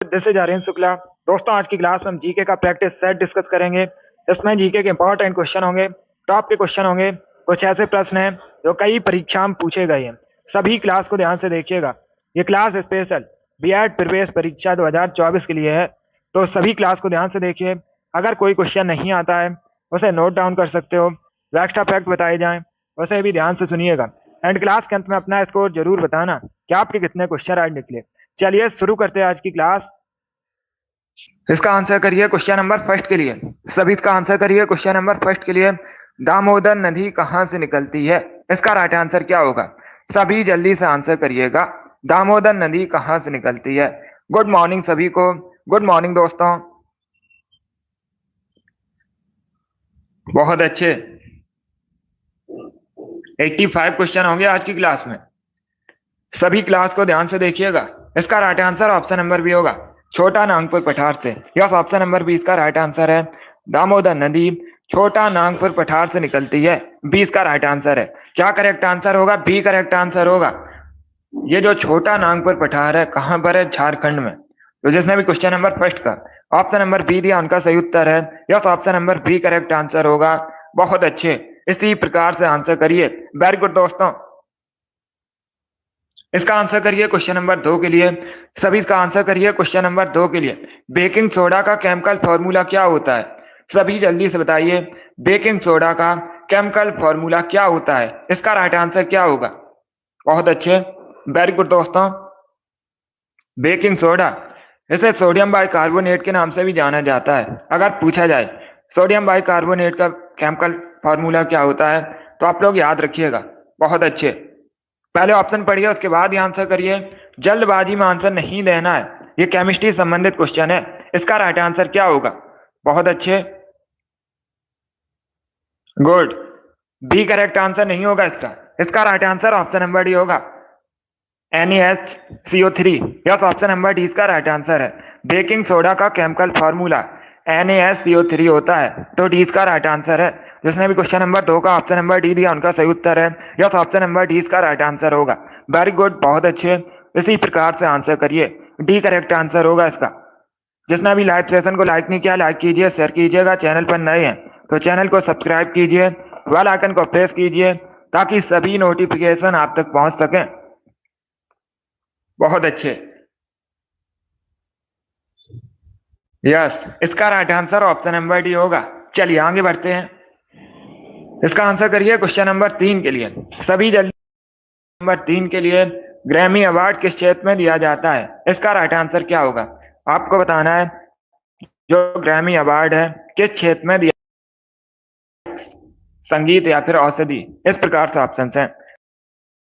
This is Aryan Shukla. दोस्तों, आज की क्लास में हम जीके का प्रैक्टिस सेट डिस्कस करेंगे। इसमें जीके के इंपॉर्टेंट क्वेश्चन होंगे, टॉप के क्वेश्चन होंगे। कुछ ऐसे प्रश्न हैं जो कई परीक्षा में पूछे गए हैं। सभी क्लास को ध्यान से देखिएगा। ये क्लास स्पेशल बीएड प्रवेश परीक्षा 2024 के लिए है, तो सभी क्लास को ध्यान से देखिए। अगर कोई क्वेश्चन नहीं आता है उसे नोट डाउन कर सकते हो। जो एक्स्ट्रा फैक्ट बताए जाएं उसे भी ध्यान से सुनिएगा। एंड क्लास के अंत में अपना स्कोर जरूर बताना कि आपके कितने क्वेश्चन आज निकले। चलिए शुरू करते हैं आज की क्लास। इसका आंसर करिए क्वेश्चन नंबर फर्स्ट के लिए। सभी इसका आंसर करिए क्वेश्चन नंबर फर्स्ट के लिए। दामोदर नदी कहां से निकलती है? इसका राइट आंसर क्या होगा? सभी जल्दी से आंसर करिएगा। दामोदर नदी कहां से निकलती है? गुड मॉर्निंग सभी को। गुड मॉर्निंग दोस्तों। बहुत अच्छे। 85 क्वेश्चन होंगे आज की क्लास में। सभी क्लास को ध्यान से देखिएगा। इसका right answer option number B होगा, छोटा नागपुर पठार से। यस, ऑप्शन नंबर बी इसका राइट आंसर है। दामोदर नदी छोटा नागपुर पठार से निकलती है। बी इसका राइट आंसर है। क्या करेक्ट आंसर होगा? बी करेक्ट आंसर होगा। ये जो छोटा नागपुर पठार है कहां पर है? झारखंड में। तो जिसने भी क्वेश्चन नंबर फर्स्ट का ऑप्शन नंबर बी दिया उनका सही उत्तर है। Yes, option number B correct answer होगा। बहुत अच्छे, इसी प्रकार से आंसर करिए। वेरी गुड दोस्तों। इसका आंसर करिए क्वेश्चन नंबर 2 के लिए। सभी इसका आंसर करिए क्वेश्चन नंबर 2 के लिए। बेकिंग सोडा का केमिकल फॉर्मूला क्या होता है? सभी जल्दी से बताइए। बेकिंग सोडा का केमिकल फॉर्मूला क्या होता है? इसका राइट आंसर क्या होगा? बहुत अच्छे, वेरी गुड दोस्तों। बेकिंग सोडा, इसे सोडियम बाइकार्बोनेट के नाम से भी जाना जाता है। अगर पूछा जाए सोडियम बाइकार्बोनेट का केमिकल फॉर्मूला क्या होता है तो आप लोग याद रखिएगा। बहुत अच्छे, पहले ऑप्शन पढ़िए उसके बाद ही आंसर करिए। जल्दबाजी में आंसर नहीं देना है। ये केमिस्ट्री संबंधित क्वेश्चन है। इसका राइट आंसर क्या होगा? बहुत अच्छे, गुड। बी करेक्ट आंसर नहीं होगा इसका। इसका right answer option number D होगा, NaHCO3। Yes, option number D इसका राइट आंसर है। बेकिंग सोडा का केमिकल फॉर्मूला NaHCO3 होता है, तो डी इसका राइट आंसर है। जिसने भी क्वेश्चन नंबर 2 का ऑप्शन नंबर डी दिया उनका सही उत्तर है। यस, ऑप्शन नंबर डी इसका राइट आंसर होगा। वेरी गुड, बहुत अच्छे, इसी प्रकार से आंसर करिए। डी करेक्ट आंसर होगा इसका। जिसने भी लाइव सेशन को लाइक नहीं किया, लाइक कीजिए, शेयर कीजिएगा। चैनल पर नए हैं तो चैनल को सब्सक्राइब कीजिए, बेल आइकन को प्रेस कीजिए ताकि सभी नोटिफिकेशन आप तक पहुंच सकें। बहुत अच्छे, यस, इसका right answer option number D होगा। चलिए आगे बढ़ते हैं। इसका आंसर करिए क्वेश्चन नंबर 3 के लिए। सभी जल्दी। नंबर 3 के लिए ग्रैमी अवार्ड किस क्षेत्र में दिया जाता है? इसका राइट आंसर क्या होगा? आपको बताना है जो ग्रैमी अवार्ड है किस क्षेत्र में दिया, संगीत या फिर औषधि। इस प्रकार से ऑप्शन है।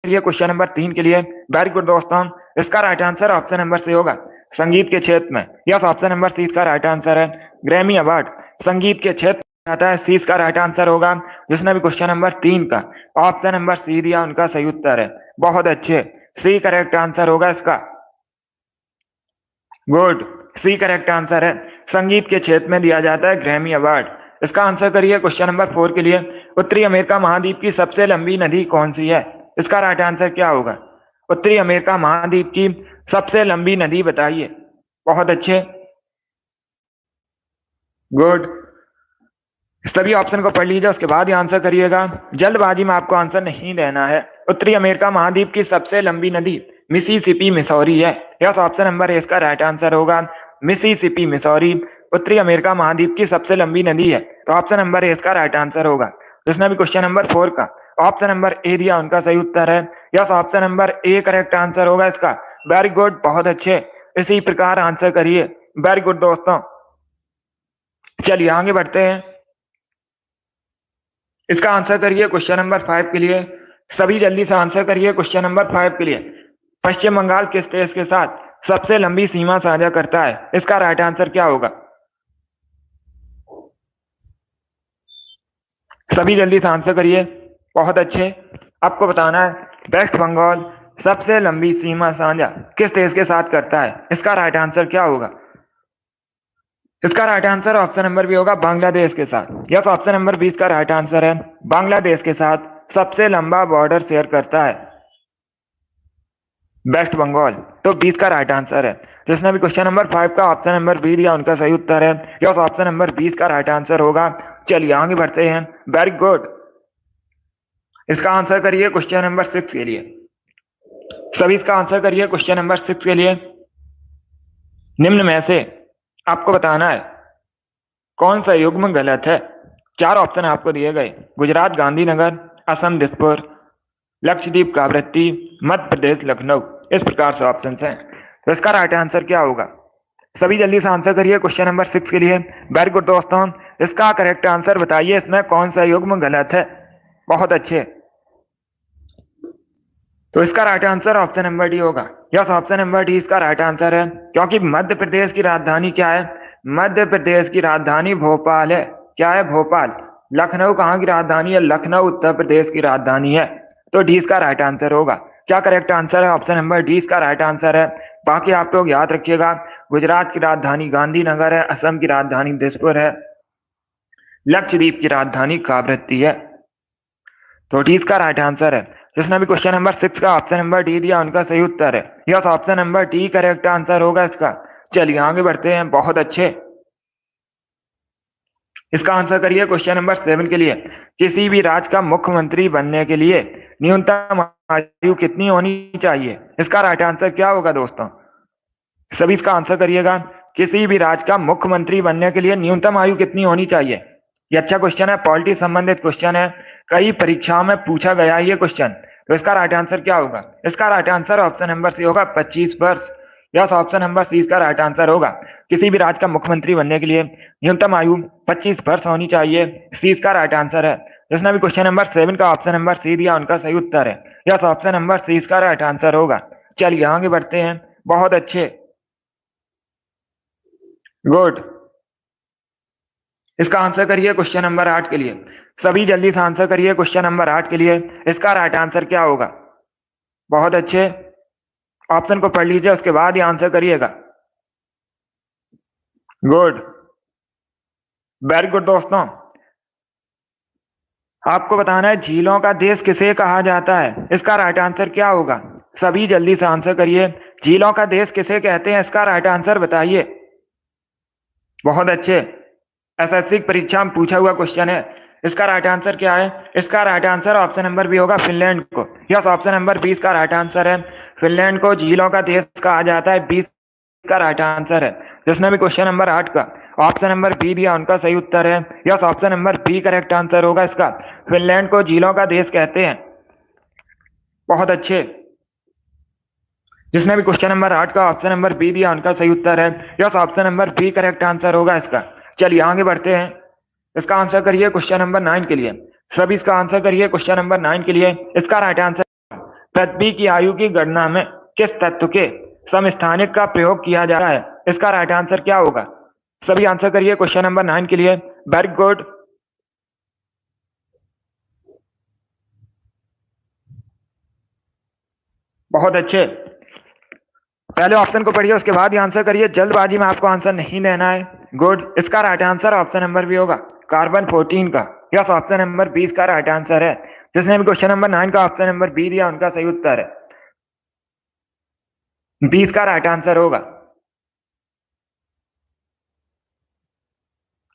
क्वेश्चन नंबर 3 के लिए वेरी गुड दोस्तों। इसका right answer option number C होगा, संगीत के क्षेत्र में। यस, ऑप्शन नंबर सी इसका राइट आंसर है। ग्रैमी अवार्ड संगीत के क्षेत्र में आता है। सी इसका राइट आंसर होगा। जिसने भी क्वेश्चन नंबर 3 का ऑप्शन नंबर सी दिया उनका सही उत्तर है। बहुत अच्छे, सी करेक्ट आंसर होगा इसका। गुड, सी करेक्ट आंसर है। संगीत के क्षेत्र में दिया जाता है ग्रैमी अवार्ड। इसका आंसर करिए क्वेश्चन नंबर 4 के लिए। उत्तरी अमेरिका महाद्वीप की सबसे लंबी नदी कौन सी है? इसका राइट आंसर क्या होगा? उत्तरी अमेरिका महाद्वीप की सबसे लंबी नदी बताइए। बहुत अच्छे, गुड, सभी ऑप्शन को पढ़ लीजिए उसके बाद ही आंसर करिएगा। जल्दबाजी में आपको आंसर नहीं देना है। उत्तरी अमेरिका महाद्वीप की सबसे लंबी नदी मिसिसिपी मिसौरी है। यस, ऑप्शन नंबर ए इसका राइट आंसर होगा। मिसिसिपी मिसौरी उत्तरी अमेरिका महाद्वीप की सबसे लंबी नदी है, तो ऑप्शन नंबर ए इसका राइट आंसर होगा। जिसने भी क्वेश्चन नंबर 4 का ऑप्शन नंबर ए दिया उनका सही उत्तर है। Yes, option number A correct answer होगा इसका। वेरी गुड, बहुत अच्छे, इसी प्रकार आंसर करिए। वेरी गुड दोस्तों। चलिए आगे बढ़ते हैं। इसका आंसर करिए क्वेश्चन नंबर 5 के लिए। सभी जल्दी से आंसर करिए क्वेश्चन नंबर 5 के लिए। पश्चिम बंगाल किस देश के साथ सबसे लंबी सीमा साझा करता है? इसका राइट आंसर क्या होगा? सभी जल्दी से आंसर करिए। बहुत अच्छे, आपको बताना है वेस्ट बंगाल सबसे लंबी सीमा साझा किस देश के साथ करता है? इसका राइट आंसर क्या होगा? इसका right answer option number B होगा, बांग्लादेश के साथ। यस, ऑप्शन नंबर 20 का राइट आंसर है। बांग्लादेश के साथ सबसे लंबा बॉर्डर शेयर करता है वेस्ट बंगाल, तो 20 का राइट आंसर है। जिसने भी क्वेश्चन नंबर 5 का ऑप्शन नंबर बी दिया उनका सही उत्तर है। यस, ऑप्शन नंबर 20 का राइट आंसर होगा। चलिए आगे बढ़ते हैं। Very good. इसका आंसर करिए क्वेश्चन नंबर 6 के लिए। सभी इसका आंसर करिए क्वेश्चन नंबर 6 के लिए। निम्न में से आपको बताना है कौन सा युग्म गलत है। 4 ऑप्शन आपको दिए गए। गुजरात गांधीनगर, असम दिसपुर, लक्षद्वीप कावरत्ती, मध्य प्रदेश लखनऊ। इस प्रकार से ऑप्शन हैं। तो इसका राइट आंसर क्या होगा? सभी जल्दी से आंसर करिए क्वेश्चन नंबर 6 के लिए। वेरी गुड दोस्तों, इसका करेक्ट आंसर बताइए, इसमें कौन सा युग्म गलत है। बहुत अच्छे। तो इसका right answer option number D होगा। यस, ऑप्शन नंबर डी इसका राइट आंसर है, क्योंकि मध्य प्रदेश की राजधानी क्या है? मध्य प्रदेश की राजधानी भोपाल है। क्या है? भोपाल। लखनऊ कहाँ की राजधानी है? लखनऊ उत्तर प्रदेश की राजधानी है। तो डी इसका राइट आंसर होगा। क्या करेक्ट आंसर है? ऑप्शन नंबर डी इसका राइट आंसर है। बाकी आप लोग याद रखिएगा, गुजरात की राजधानी गांधीनगर है, असम की राजधानी दिसपुर है, लक्षद्वीप की राजधानी कावरत्ती है। तो डी इसका राइट आंसर है। जिसने भी क्वेश्चन नंबर 6 का ऑप्शन नंबर डी दिया उनका सही उत्तर है। Yes, option number D correct answer होगा इसका। चलिए आगे बढ़ते हैं। बहुत अच्छे। इसका आंसर करिए क्वेश्चन नंबर 7 के लिए। किसी भी राज्य का मुख्यमंत्री बनने के लिए न्यूनतम आयु कितनी होनी चाहिए? इसका राइट आंसर क्या होगा दोस्तों? सभी इसका आंसर करिएगा। किसी भी राज्य का मुख्यमंत्री बनने के लिए न्यूनतम आयु कितनी होनी चाहिए? ये अच्छा क्वेश्चन है, पॉलिटी संबंधित क्वेश्चन है, कई परीक्षाओं में पूछा गया है ये क्वेश्चन। तो इसका राइट आंसर क्या होगा? इसका right answer option number C होगा, 25 वर्ष। यस, ऑप्शन नंबर सी इसका राइट आंसर होगा। किसी भी राज्य का मुख्यमंत्री बनने के लिए न्यूनतम आयु 25 वर्ष होनी चाहिए। सी इसका राइट आंसर है। जिसने भी क्वेश्चन नंबर 7 का ऑप्शन नंबर सी दिया उनका सही उत्तर है। यस, ऑप्शन नंबर सी इसका राइट आंसर होगा। चलिए आगे बढ़ते हैं। बहुत अच्छे। गुड। इसका आंसर करिए क्वेश्चन नंबर 8 के लिए। सभी जल्दी से आंसर करिए क्वेश्चन नंबर 8 के लिए। इसका राइट आंसर क्या होगा? बहुत अच्छे। ऑप्शन को पढ़ लीजिए, उसके बाद ही आंसर करिएगा। गुड। वेरी गुड दोस्तों, आपको बताना है झीलों का देश किसे कहा जाता है। इसका राइट आंसर क्या होगा? सभी जल्दी से आंसर करिए। झीलों का देश किसे कहते हैं? इसका राइट आंसर बताइए। बहुत अच्छे। एसएससी परीक्षा में पूछा हुआ क्वेश्चन है। इसका राइट आंसर क्या है? इसका right answer option number B होगा, फिनलैंड को। यस, ऑप्शन नंबर 20 का राइट आंसर है। फिनलैंड को झीलों का देश कहा जाता है। 20 का राइट आंसर है। जिसने भी क्वेश्चन नंबर 8 का ऑप्शन नंबर बी दिया उनका सही उत्तर है। Yes, option number B correct answer होगा इसका। फिनलैंड को झीलों का देश कहते हैं। बहुत अच्छे। जिसने भी क्वेश्चन नंबर 8 का ऑप्शन नंबर बी दिया उनका सही उत्तर है। Yes, option number B correct answer होगा इसका। चलिए आगे बढ़ते हैं। इसका आंसर करिए क्वेश्चन नंबर 9 के लिए। सभी इसका आंसर करिए क्वेश्चन नंबर 9 के लिए। इसका राइट आंसर, पृथ्वी की आयु की गणना में किस तत्व के समस्थानिक का प्रयोग किया जा रहा है? इसका राइट आंसर क्या होगा? सभी आंसर करिए क्वेश्चन नंबर 9 के लिए। Very good. बहुत अच्छे। पहले ऑप्शन को पढ़िए, उसके बाद ही आंसर करिए। जल्दबाजी में आपको आंसर नहीं देना है। गुड। इसका right answer option number B होगा, कार्बन 14 का। यस, ऑप्शन नंबर 20 का राइट आंसर है। जिसने भी क्वेश्चन नंबर 9 का ऑप्शन नंबर बी दिया उनका सही उत्तर है। 20 का राइट आंसर होगा।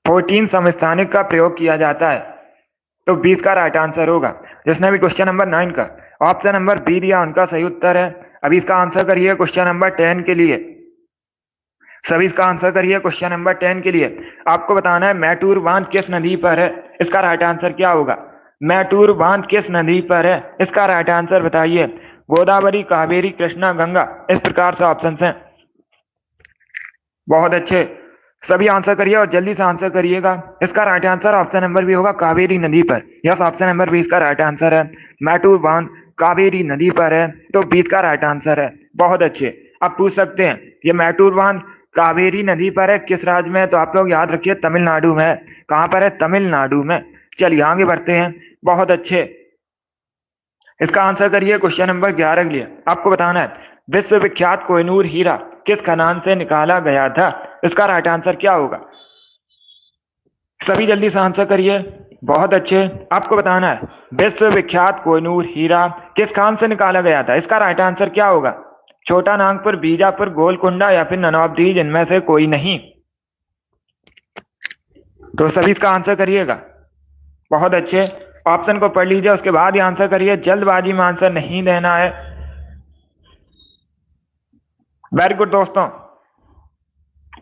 14 समस्थानिक का प्रयोग किया जाता है, तो 20 का राइट आंसर होगा। जिसने भी क्वेश्चन नंबर 9 का ऑप्शन नंबर बी दिया उनका सही उत्तर है। अभी इसका आंसर करिए क्वेश्चन नंबर 10 के लिए। सभी इसका आंसर करिए क्वेश्चन नंबर 10 के लिए। आपको बताना है मैटूर बांध किस नदी पर है? इसका राइट आंसर क्या होगा? मैटूर बांध किस नदी पर है? इसका राइट आंसर बताइए। गोदावरी, कावेरी, कृष्णा, गंगा। इस प्रकार से ऑप्शन हैं। बहुत अच्छे। सभी आंसर करिए और जल्दी से आंसर करिएगा। इसका right answer option number B होगा, कावेरी नदी पर। यस, ऑप्शन नंबर 20 का राइट आंसर है। मैटूर बांध कावेरी नदी पर है, तो 20 का राइट आंसर है। बहुत अच्छे। अब पूछ सकते हैं ये मैटूर बांध कावेरी नदी पर है, किस राज्य में है? तो आप लोग याद रखिए तमिलनाडु में है। कहां पर है? तमिलनाडु में। चलिए आगे बढ़ते हैं। बहुत अच्छे। इसका आंसर करिए क्वेश्चन नंबर 11 के लिए। आपको बताना है विश्वविख्यात कोहिनूर हीरा किस खदान से निकाला गया था? इसका राइट आंसर क्या होगा? सभी जल्दी से आंसर करिए। बहुत अच्छे। आपको बताना है विश्वविख्यात कोहिनूर हीरा किस खान से निकाला गया था? इसका राइट आंसर क्या होगा? छोटा नागपुर, बीजापुर, गोलकुंडा या फिर नन ऑफ दीज, इनमें से कोई नहीं। तो सभी इसका आंसर करिएगा। बहुत अच्छे, ऑप्शन को पढ़ लीजिए, उसके बाद ही आंसर करिए, जल्दबाजी में आंसर नहीं देना है। वेरी गुड दोस्तों,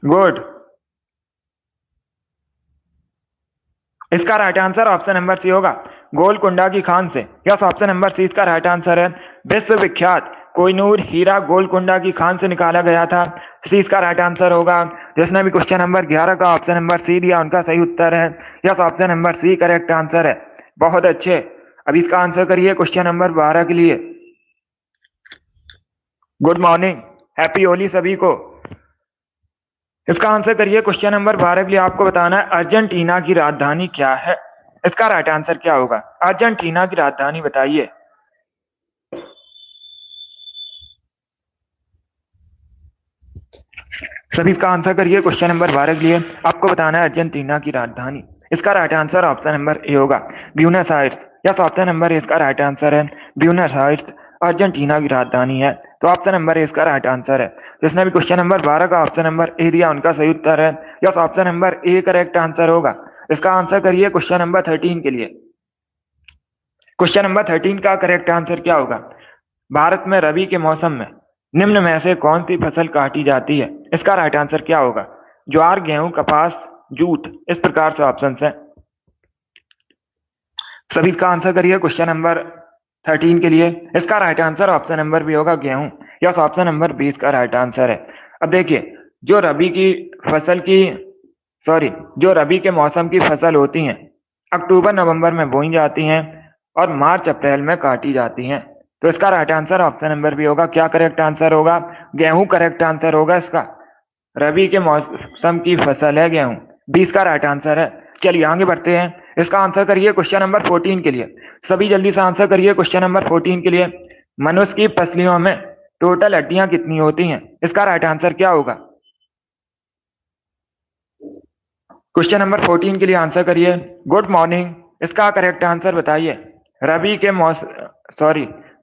गुड। इसका right answer option number C होगा, गोलकुंडा की खान से। यस, ऑप्शन नंबर सी इसका राइट आंसर है। विश्वविख्यात कोहिनूर हीरा गोलकुंडा की खान से निकाला गया था। सी इसका राइट आंसर होगा। जिसने भी क्वेश्चन नंबर 11 का ऑप्शन नंबर सी दिया उनका सही उत्तर है। Yes, option number C correct answer है। बहुत अच्छे, अब इसका आंसर करिए क्वेश्चन नंबर 12 के लिए। गुड मॉर्निंग, हैप्पी होली सभी को। इसका आंसर करिए क्वेश्चन नंबर 12 के लिए। आपको बताना है अर्जेंटीना की राजधानी क्या है। इसका राइट आंसर क्या होगा? अर्जेंटीना की राजधानी बताइए। सभी इसका आंसर करिए क्वेश्चन नंबर 12 के लिए। आपको बताना है अर्जेंटीना की राजधानी। इसका right answer option number A होगा, Buenos Aires. Yes, option number A इसका राइट आंसर है। ब्यूनस आयर्स अर्जेंटीना की राजधानी है। तो ऑप्शन नंबर ए इसका राइट आंसर है। जिसने भी क्वेश्चन नंबर 12 का ऑप्शन नंबर ए दिया उनका सही उत्तर है। Yes, option number A correct answer होगा। इसका आंसर करिए क्वेश्चन नंबर 13 के लिए। क्वेश्चन नंबर 13 का करेक्ट आंसर क्या होगा? भारत में रबी के मौसम में निम्न में से कौन सी फसल काटी जाती है? इसका राइट आंसर क्या होगा? ज्वार, गेहूं, कपास, जूट, इस प्रकार से ऑप्शन है। सभी इसका आंसर करिए क्वेश्चन नंबर 13 के लिए। इसका right answer option number B होगा, गेहूं। यस, ऑप्शन नंबर 20 का राइट आंसर है। अब देखिए, जो रबी की फसल की जो रबी के मौसम की फसल होती हैं अक्टूबर नवंबर में बोई जाती हैं और मार्च अप्रैल में काटी जाती हैं। तो इसका right answer option number B होगा। क्या करेक्ट आंसर होगा? गेहूं करेक्ट आंसर होगा इसका। रबी के मौसम की फसल है गेहूं, 20 का राइट आंसर है। चलिए आगे बढ़ते हैं। इसका आंसर करिए क्वेश्चन नंबर 14 के लिए। सभी जल्दी से आंसर करिए क्वेश्चन नंबर 14 के लिए। मनुष्य की पसलियों में टोटल हड्डियां कितनी होती हैं? इसका राइट आंसर क्या होगा? क्वेश्चन नंबर 14 के लिए आंसर करिए। गुड मॉर्निंग, इसका करेक्ट आंसर बताइए। रबी के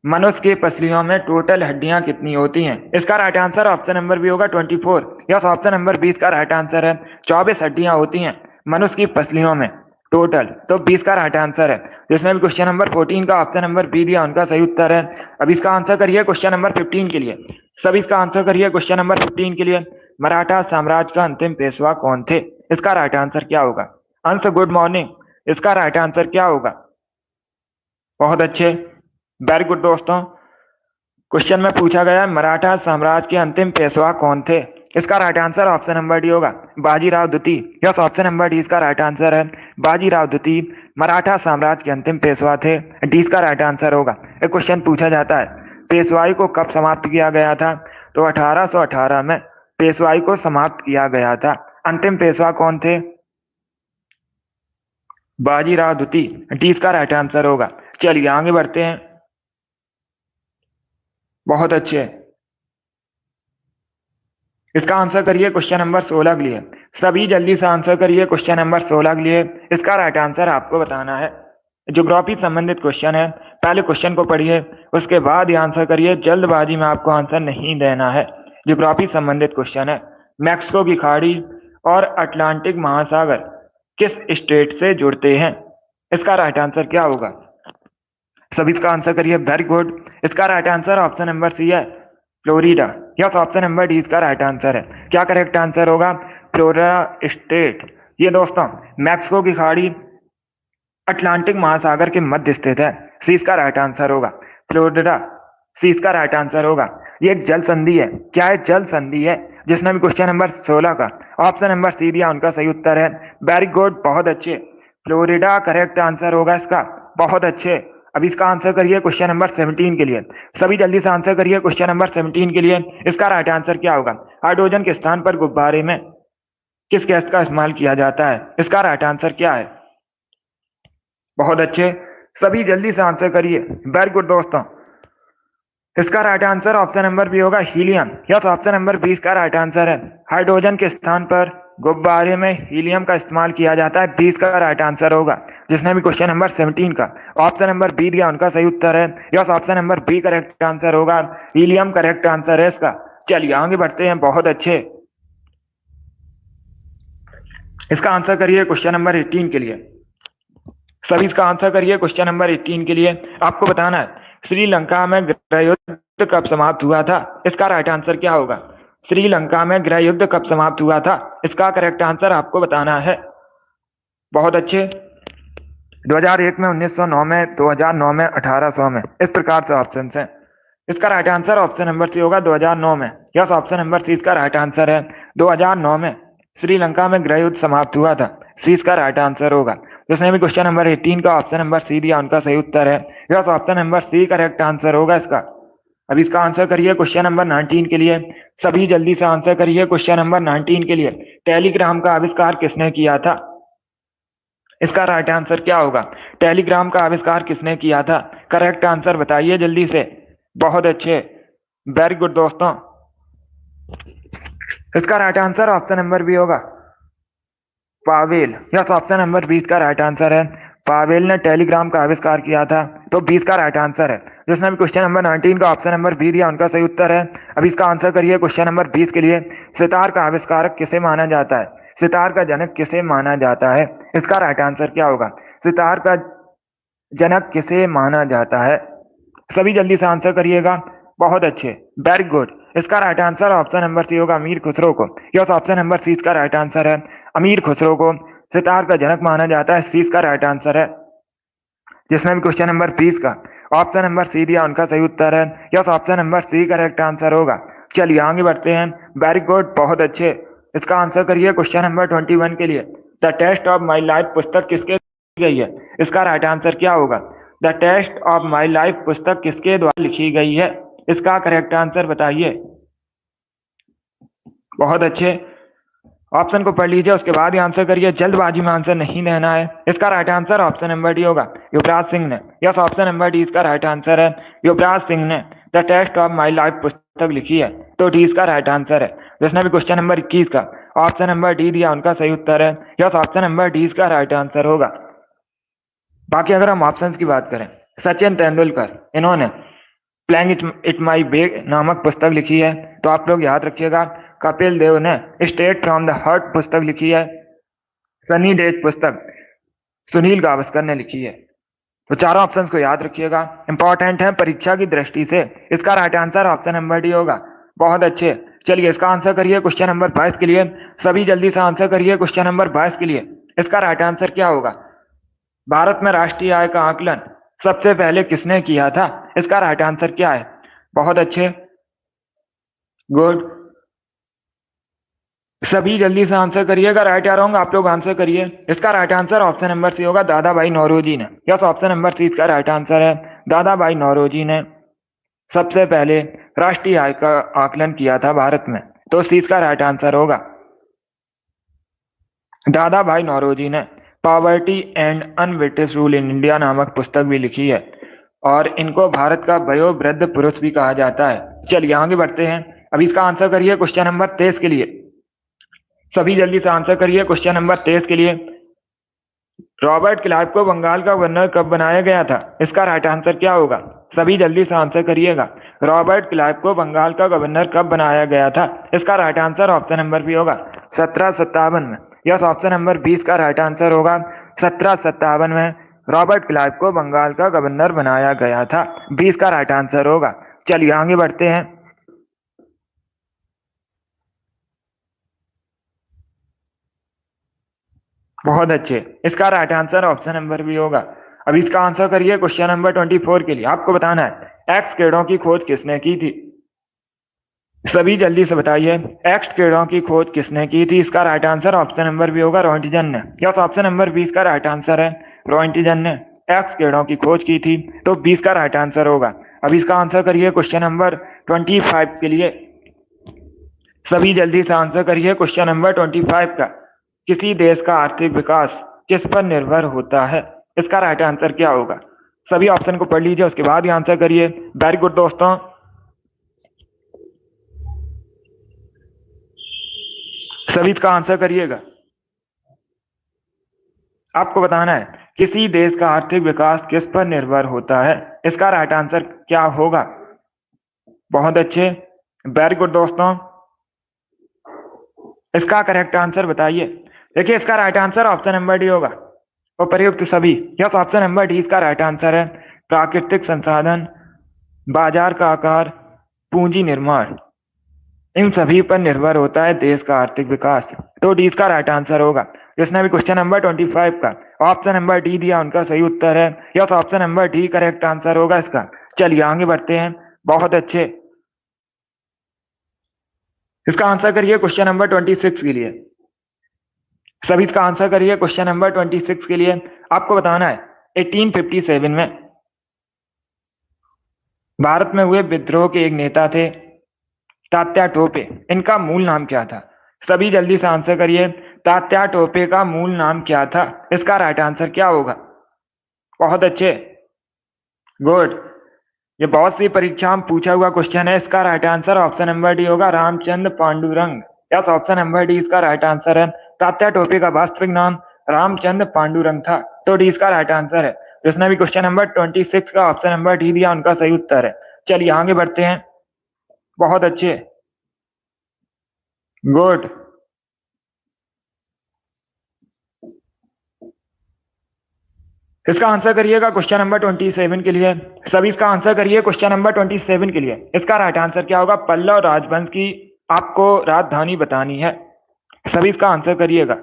मनुष्य की पसलियों में टोटल हड्डियां कितनी होती हैं? इसका right answer option number B होगा, 24। यस, ऑप्शन नंबर 20 का राइट आंसर है। 24 हड्डियां होती हैं मनुष्य की पसलियों में टोटल, तो 20 का राइट आंसर है। जिसने भी क्वेश्चन नंबर 14 का ऑप्शन नंबर बी दिया उनका सही उत्तर है। अब इसका आंसर करिए क्वेश्चन नंबर 15 के लिए। सब इसका आंसर करिए क्वेश्चन नंबर 15 के लिए। मराठा साम्राज्य का अंतिम पेशवा कौन थे? इसका राइट आंसर क्या होगा? अंश, गुड मॉर्निंग, इसका राइट आंसर क्या होगा? बहुत अच्छे, वेरी गुड दोस्तों। क्वेश्चन में पूछा गया मराठा साम्राज्य के अंतिम पेशवा कौन थे? इसका right answer option number D होगा, बाजीराव द्वितीय। यस, ऑप्शन नंबर डी इसका राइट आंसर है। बाजीराव द्वितीय मराठा साम्राज्य के अंतिम पेशवा थे। डी इसका राइट आंसर होगा। एक क्वेश्चन पूछा जाता है पेशवाई को कब समाप्त किया गया था? तो 1818 में पेशवाई को समाप्त किया गया था। अंतिम पेशवा कौन थे? बाजीराव द्वितीय। डी इसका राइट आंसर होगा। चलिए आगे बढ़ते हैं। बहुत अच्छे, इसका आंसर करिए क्वेश्चन नंबर 16 के लिए। सभी जल्दी से आंसर करिए क्वेश्चन नंबर 16 के लिए। इसका राइट आंसर आपको बताना है। ज्योग्राफी संबंधित क्वेश्चन है। पहले क्वेश्चन को पढ़िए, उसके बाद ही आंसर करिए। जल्दबाजी में आपको आंसर नहीं देना है। ज्योग्राफी संबंधित क्वेश्चन है। मैक्सिको की खाड़ी और अटलांटिक महासागर किस स्टेट से जुड़ते हैं? इसका राइट आंसर क्या होगा? सभी इसका आंसर करिए। वेरी गुड, इसका right answer option number C है, Florida. Yes, option number D इसका राइट आंसर है। क्या करेक्ट आंसर होगा? Florida state. ये दोस्तों मैक्सिको की खाड़ी अटलांटिक महासागर के मध्य स्थित है। सी इसका राइट आंसर होगा, फ्लोरिडा। सी इसका राइट आंसर होगा। ये एक जल संधि है। क्या है? जल संधि है। जिसने भी क्वेश्चन नंबर 16 का ऑप्शन नंबर सी दिया उनका सही उत्तर है। वेरी गुड, बहुत अच्छे, फ्लोरिडा करेक्ट आंसर होगा इसका। बहुत अच्छे, अब इसका आंसर करिए क्वेश्चन नंबर 17 के लिए। सभी जल्दी से आंसर करिए क्वेश्चन नंबर 17 के लिए। इसका राइट आंसर क्या होगा? हाइड्रोजन के स्थान पर गुब्बारे में किस गैस का इस्तेमाल किया जाता है? इसका राइट आंसर क्या है? बहुत अच्छे, सभी जल्दी से आंसर करिए। वेरी गुड दोस्तों, इसका right answer option number B होगा, हीलियम। यस, ऑप्शन नंबर 20 का राइट आंसर है। हाइड्रोजन के स्थान पर गुब्बारे में हीलियम का इस्तेमाल किया जाता है। 20 का राइट आंसर होगा। जिसने भी क्वेश्चन नंबर 17 का ऑप्शन नंबर बी दिया उनका सही उत्तर है। Yes, option number B correct answer होगा। हीलियम करेक्ट आंसर है इसका। चलिए आगे बढ़ते हैं। बहुत अच्छे। इसका आंसर करिए क्वेश्चन नंबर 18 के लिए। सभी इसका आंसर करिए क्वेश्चन नंबर 18 के लिए। आपको बताना है श्रीलंका में गृह युद्ध कब समाप्त हुआ था। इसका राइट आंसर क्या होगा। श्रीलंका में गृह युद्ध कब समाप्त हुआ था। इसका करेक्ट आंसर आपको बताना है। बहुत अच्छे। 2001 में, 1909 में, 2009 में, 1800 में, इस प्रकार से ऑप्शन हैं। इसका right answer option number C होगा 2009 में। यस, ऑप्शन नंबर सी इसका राइट आंसर है। 2009 में श्रीलंका में गृह युद्ध समाप्त हुआ था। सी इसका राइट आंसर होगा। जिसने भी क्वेश्चन नंबर 18 का ऑप्शन नंबर सी दिया उनका सही उत्तर है। Yes, option number C correct answer होगा इसका। अब इसका आंसर करिए क्वेश्चन नंबर 19 के लिए। सभी जल्दी से आंसर करिए क्वेश्चन नंबर 19 के लिए। टेलीग्राम का आविष्कार किसने किया था। इसका राइट आंसर क्या होगा। टेलीग्राम का आविष्कार किसने किया था। करेक्ट आंसर बताइए जल्दी से। बहुत अच्छे, वेरी गुड दोस्तों। इसका right answer option number B होगा, पावेल। यस, ऑप्शन नंबर 20 का राइट आंसर है। पावेल ने टेलीग्राम का आविष्कार किया था, तो 20 का राइट आंसर है। जिसने भी क्वेश्चन नंबर 19 का ऑप्शन नंबर बी दिया उनका सही उत्तर है। अब इसका आंसर करिए क्वेश्चन नंबर 20 के लिए। सितार का आविष्कारक किसे माना जाता है। सितार का जनक किसे माना जाता है। इसका राइट आंसर क्या होगा। सितार का जनक किसे माना जाता है। सभी जल्दी से आंसर करिएगा। बहुत अच्छे, वेरी गुड। इसका right answer option number C होगा, अमीर खुसरो को। यस, ऑप्शन नंबर सी इसका राइट आंसर है। अमीर खुसरो को सितार का जनक माना जाता है। सी इसका राइट आंसर है। जिसने भी क्वेश्चन नंबर 20 का ऑप्शन नंबर सी दिया उनका सही उत्तर है। Yes, option number C correct answer होगा। चलिए आगे बढ़ते हैं। वेरी गुड, बहुत अच्छे। इसका आंसर करिए क्वेश्चन नंबर 21 के लिए। The test of my life पुस्तक किसके गई है। इसका राइट आंसर क्या होगा। The test of my life पुस्तक किसके द्वारा लिखी गई है। इसका करेक्ट आंसर बताइए। बहुत अच्छे, ऑप्शन को पढ़ लीजिए, उसके बाद ही आंसर करिए। जल्दबाजी में आंसर नहीं देना है। इसका right answer option number D होगा, युवराज सिंह ने। यस, ऑप्शन नंबर डी इसका राइट आंसर है। युवराज सिंह ने the test of my life पुस्तक लिखी है, तो डी इसका राइट आंसर है। जिसने भी क्वेश्चन नंबर 21 का ऑप्शन नंबर डी दिया उनका सही उत्तर है। यस, ऑप्शन नंबर डी इसका राइट आंसर होगा। बाकी अगर हम ऑप्शंस की बात करें, सचिन तेंदुलकर, इन्होंने प्लेइंग इट माई वे नामक पुस्तक लिखी है, तो आप लोग याद रखिएगा। कपिल देव ने स्ट्रेट फ्रॉम द हार्ट पुस्तक लिखी है। सनी डेज पुस्तक सुनील गावस्कर ने लिखी है। तो चारों ऑप्शंस को याद रखिएगा, इंपॉर्टेंट है परीक्षा की दृष्टि से। इसका right answer option number D होगा। बहुत अच्छे। चलिए इसका आंसर करिए क्वेश्चन नंबर 22 के लिए। सभी जल्दी से आंसर करिए क्वेश्चन नंबर 22 के लिए। इसका राइट आंसर क्या होगा। भारत में राष्ट्रीय आय का आकलन सबसे पहले किसने किया था। इसका राइट आंसर क्या है। बहुत अच्छे, गुड। सभी जल्दी से आंसर करिएगा। राइट या रॉन्ग आप लोग आंसर करिए। इसका right answer option number C होगा, दादा भाई नौरोजी ने। यस, ऑप्शन नंबर सी इसका राइट आंसर है। दादा भाई नौरोजी ने सबसे पहले राष्ट्रीय आय का आकलन किया था भारत में, तो सी इसका राइट आंसर होगा। दादा भाई नौरोजी ने poverty and un-British rule in India नामक पुस्तक भी लिखी है, और इनको भारत का वयोवृद्ध पुरुष भी कहा जाता है। चलिए आगे बढ़ते हैं। अब इसका आंसर करिए क्वेश्चन नंबर 23 के लिए। सभी जल्दी से आंसर करिए क्वेश्चन नंबर 23 के लिए। रॉबर्ट क्लाइव को बंगाल का गवर्नर कब बनाया गया था। इसका राइट आंसर क्या होगा। सभी जल्दी से आंसर करिएगा। रॉबर्ट क्लाइव को बंगाल का गवर्नर कब बनाया गया था। इसका right answer option number B होगा, 1757 में। यस, ऑप्शन नंबर 20 का राइट आंसर होगा। 1757 में रॉबर्ट क्लाइव को बंगाल का गवर्नर बनाया गया था। 20 का राइट आंसर होगा। चलिए आगे बढ़ते हैं। बहुत अच्छे, इसका right answer option number B होगा। अब इसका आंसर करिए क्वेश्चन नंबर 24 के लिए। आपको बताना है एक्स कीड़ों की खोज किसने की थी। सभी जल्दी से बताइए, एक्स कीड़ों की खोज किसने की थी। इसका right answer option number B होगा, रोइंटजन ने। यस, ऑप्शन नंबर 20 का राइट आंसर है। रोइंटजन ने एक्स कीड़ों की खोज की थी, तो 20 का राइट आंसर होगा। अब इसका आंसर करिए क्वेश्चन नंबर 25 के लिए। सभी जल्दी से आंसर करिए क्वेश्चन नंबर 25 का। किसी देश का आर्थिक विकास किस पर निर्भर होता है। इसका राइट आंसर क्या होगा। सभी ऑप्शन को पढ़ लीजिए, उसके बाद ही आंसर करिए। वेरी गुड दोस्तों। सभी इसका आंसर करिएगा। आपको बताना है किसी देश का आर्थिक विकास किस पर निर्भर होता है। इसका राइट आंसर क्या होगा? बहुत अच्छे, वेरी गुड दोस्तों। इसका करेक्ट आंसर बताइए। देखिए इसका right answer option number D होगा, उपर्युक्त सभी। यस, ऑप्शन नंबर डी इसका राइट आंसर है। प्राकृतिक संसाधन, बाजार का आकार, पूंजी निर्माण, इन सभी पर निर्भर होता है देश का आर्थिक विकास। तो डी इसका राइट आंसर होगा। जिसने भी क्वेश्चन नंबर 25 का ऑप्शन नंबर डी दिया उनका सही उत्तर है। Yes, option number D correct answer होगा इसका। चलिए आगे बढ़ते हैं। बहुत अच्छे, इसका आंसर करिए क्वेश्चन नंबर 26 के लिए। सभी इसका आंसर करिए क्वेश्चन नंबर 26 के लिए। आपको बताना है 1857 में भारत में हुए विद्रोह के एक नेता थे तात्या टोपे। इनका मूल नाम क्या था? सभी जल्दी से आंसर करिए। तात्या टोपे का मूल नाम क्या था? इसका राइट आंसर क्या होगा? बहुत अच्छे, गुड। ये बहुत सी परीक्षा में पूछा हुआ क्वेश्चन है। इसका right answer option number D होगा, Ramchandra Pandurang. Yes, option number D इसका राइट आंसर है। तात्या टोपे का वास्तविक नाम रामचंद्र पांडुरंग था। तो डी इसका राइट आंसर है। जिसने भी क्वेश्चन नंबर 26 का ऑप्शन नंबर डी दिया उनका सही उत्तर है। चलिए आगे बढ़ते हैं। बहुत अच्छे, गुड। इसका आंसर करिएगा क्वेश्चन नंबर 27 के लिए। सभी इसका आंसर करिए क्वेश्चन नंबर 27 के लिए। इसका राइट आंसर क्या होगा? पल्लव राजवंश की आपको राजधानी बतानी है। सभी इसका आंसर करिएगा।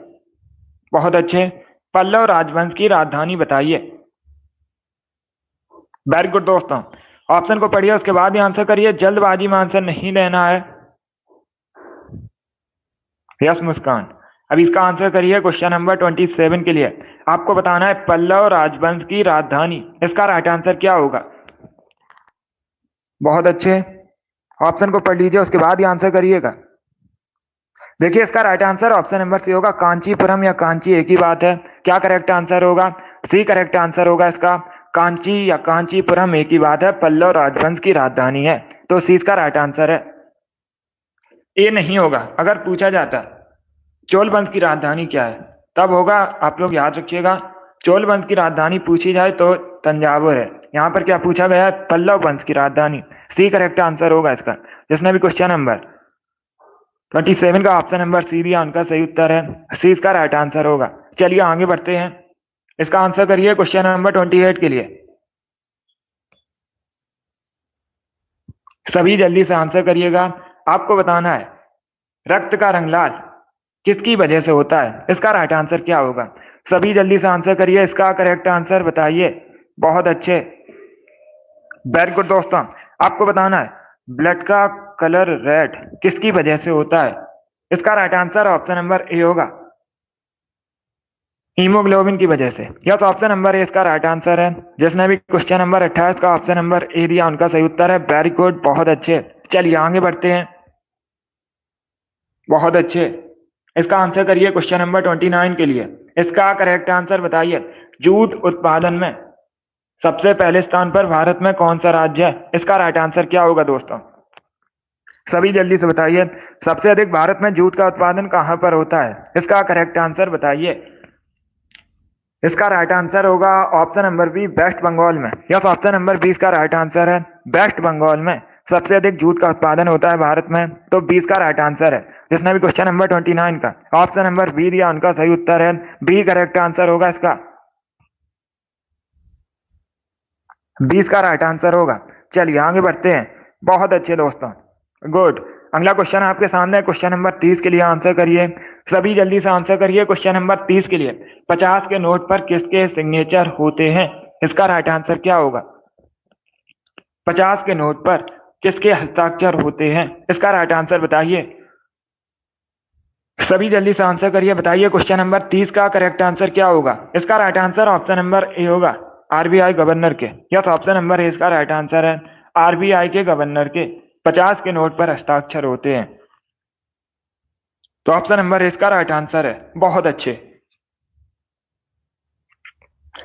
बहुत अच्छे, पल्लव राजवंश की राजधानी बताइए। वेरी गुड दोस्तों। ऑप्शन को पढ़िए उसके बाद ही आंसर करिए, जल्दबाजी में आंसर नहीं देना है। यस मुस्कान, अब इसका आंसर करिए क्वेश्चन नंबर 27 के लिए। आपको बताना है पल्लव राजवंश की राजधानी। इसका राइट आंसर क्या होगा? बहुत अच्छे, ऑप्शन को पढ़ लीजिए उसके बाद ही आंसर करिएगा। देखिए इसका right answer option number C होगा, कांचीपुरम या कांची एक ही बात है। क्या करेक्ट आंसर होगा? सी करेक्ट आंसर होगा इसका। कांची या कांचीपुरम एक ही बात है, पल्लव राजवंश की राजधानी है। तो सी इसका राइट आंसर है। ए नहीं होगा। अगर पूछा जाता चोल वंश की राजधानी क्या है तब होगा। आप लोग याद रखिएगा, चोल वंश की राजधानी पूछी जाए तो तंजावुर है। यहाँ पर क्या पूछा गया है? पल्लव वंश की राजधानी। सी करेक्ट आंसर होगा इसका। जिसने भी क्वेश्चन नंबर 27 का ऑप्शन नंबर सी दिया उनका सही उत्तर है। सी इसका राइट आंसर होगा। चलिए आगे बढ़ते हैं। इसका आंसर करिए क्वेश्चन नंबर 28 के लिए। सभी जल्दी से आंसर करिएगा। आपको बताना है रक्त का रंग लाल किसकी वजह से होता है। इसका राइट आंसर क्या होगा? सभी जल्दी से आंसर करिए, इसका करेक्ट आंसर बताइए। बहुत अच्छे, वेरी गुड दोस्तों। आपको बताना है ब्लड का कलर रेड किसकी वजह से होता है। इसका right answer option number A होगा, हीमोग्लोबिन की वजह से। यस, ऑप्शन नंबर ए इसका राइट आंसर है। जिसने भी क्वेश्चन नंबर 28 का ऑप्शन नंबर ए दिया उनका सही उत्तर है। वेरी गुड, बहुत अच्छे। चलिए आगे बढ़ते हैं। बहुत अच्छे, इसका आंसर करिए क्वेश्चन नंबर 29 के लिए। इसका करेक्ट आंसर बताइए। जूट उत्पादन में सबसे पहले स्थान पर भारत में कौन सा राज्य है? इसका राइट आंसर क्या होगा दोस्तों? सभी जल्दी से बताइए। सबसे अधिक भारत में जूट का उत्पादन कहां पर होता है? इसका करेक्ट आंसर बताइए। इसका राइट आंसर होगा option number B, West Bengal में। यस, ऑप्शन नंबर बी इसका राइट आंसर है। वेस्ट बंगाल में सबसे अधिक जूट का उत्पादन होता है भारत में। तो 20 का राइट आंसर है। जिसने भी क्वेश्चन नंबर 29 का ऑप्शन नंबर बी दिया उनका सही उत्तर है। बी करेक्ट आंसर होगा इसका। 20 का राइट आंसर होगा। चलिए आगे बढ़ते हैं। बहुत अच्छे दोस्तों, गुड। अगला क्वेश्चन आपके सामने, क्वेश्चन नंबर 30 के लिए आंसर करिए। सभी जल्दी से आंसर करिए क्वेश्चन नंबर 30 के लिए। 50 के नोट पर किसके सिग्नेचर होते हैं? इसका राइट आंसर क्या होगा? 50 के नोट पर किसके हस्ताक्षर होते हैं? इसका राइट आंसर बताइए। सभी जल्दी से आंसर करिए, बताइए क्वेश्चन नंबर 30 का करेक्ट आंसर क्या होगा? इसका right answer option number A होगा, आरबीआई गवर्नर के। यस, ऑप्शन नंबर ए इसका राइट आंसर है। आरबीआई के गवर्नर के 50 के नोट पर हस्ताक्षर होते हैं। तो ऑप्शन नंबर ए इसका राइट आंसर है। बहुत अच्छे,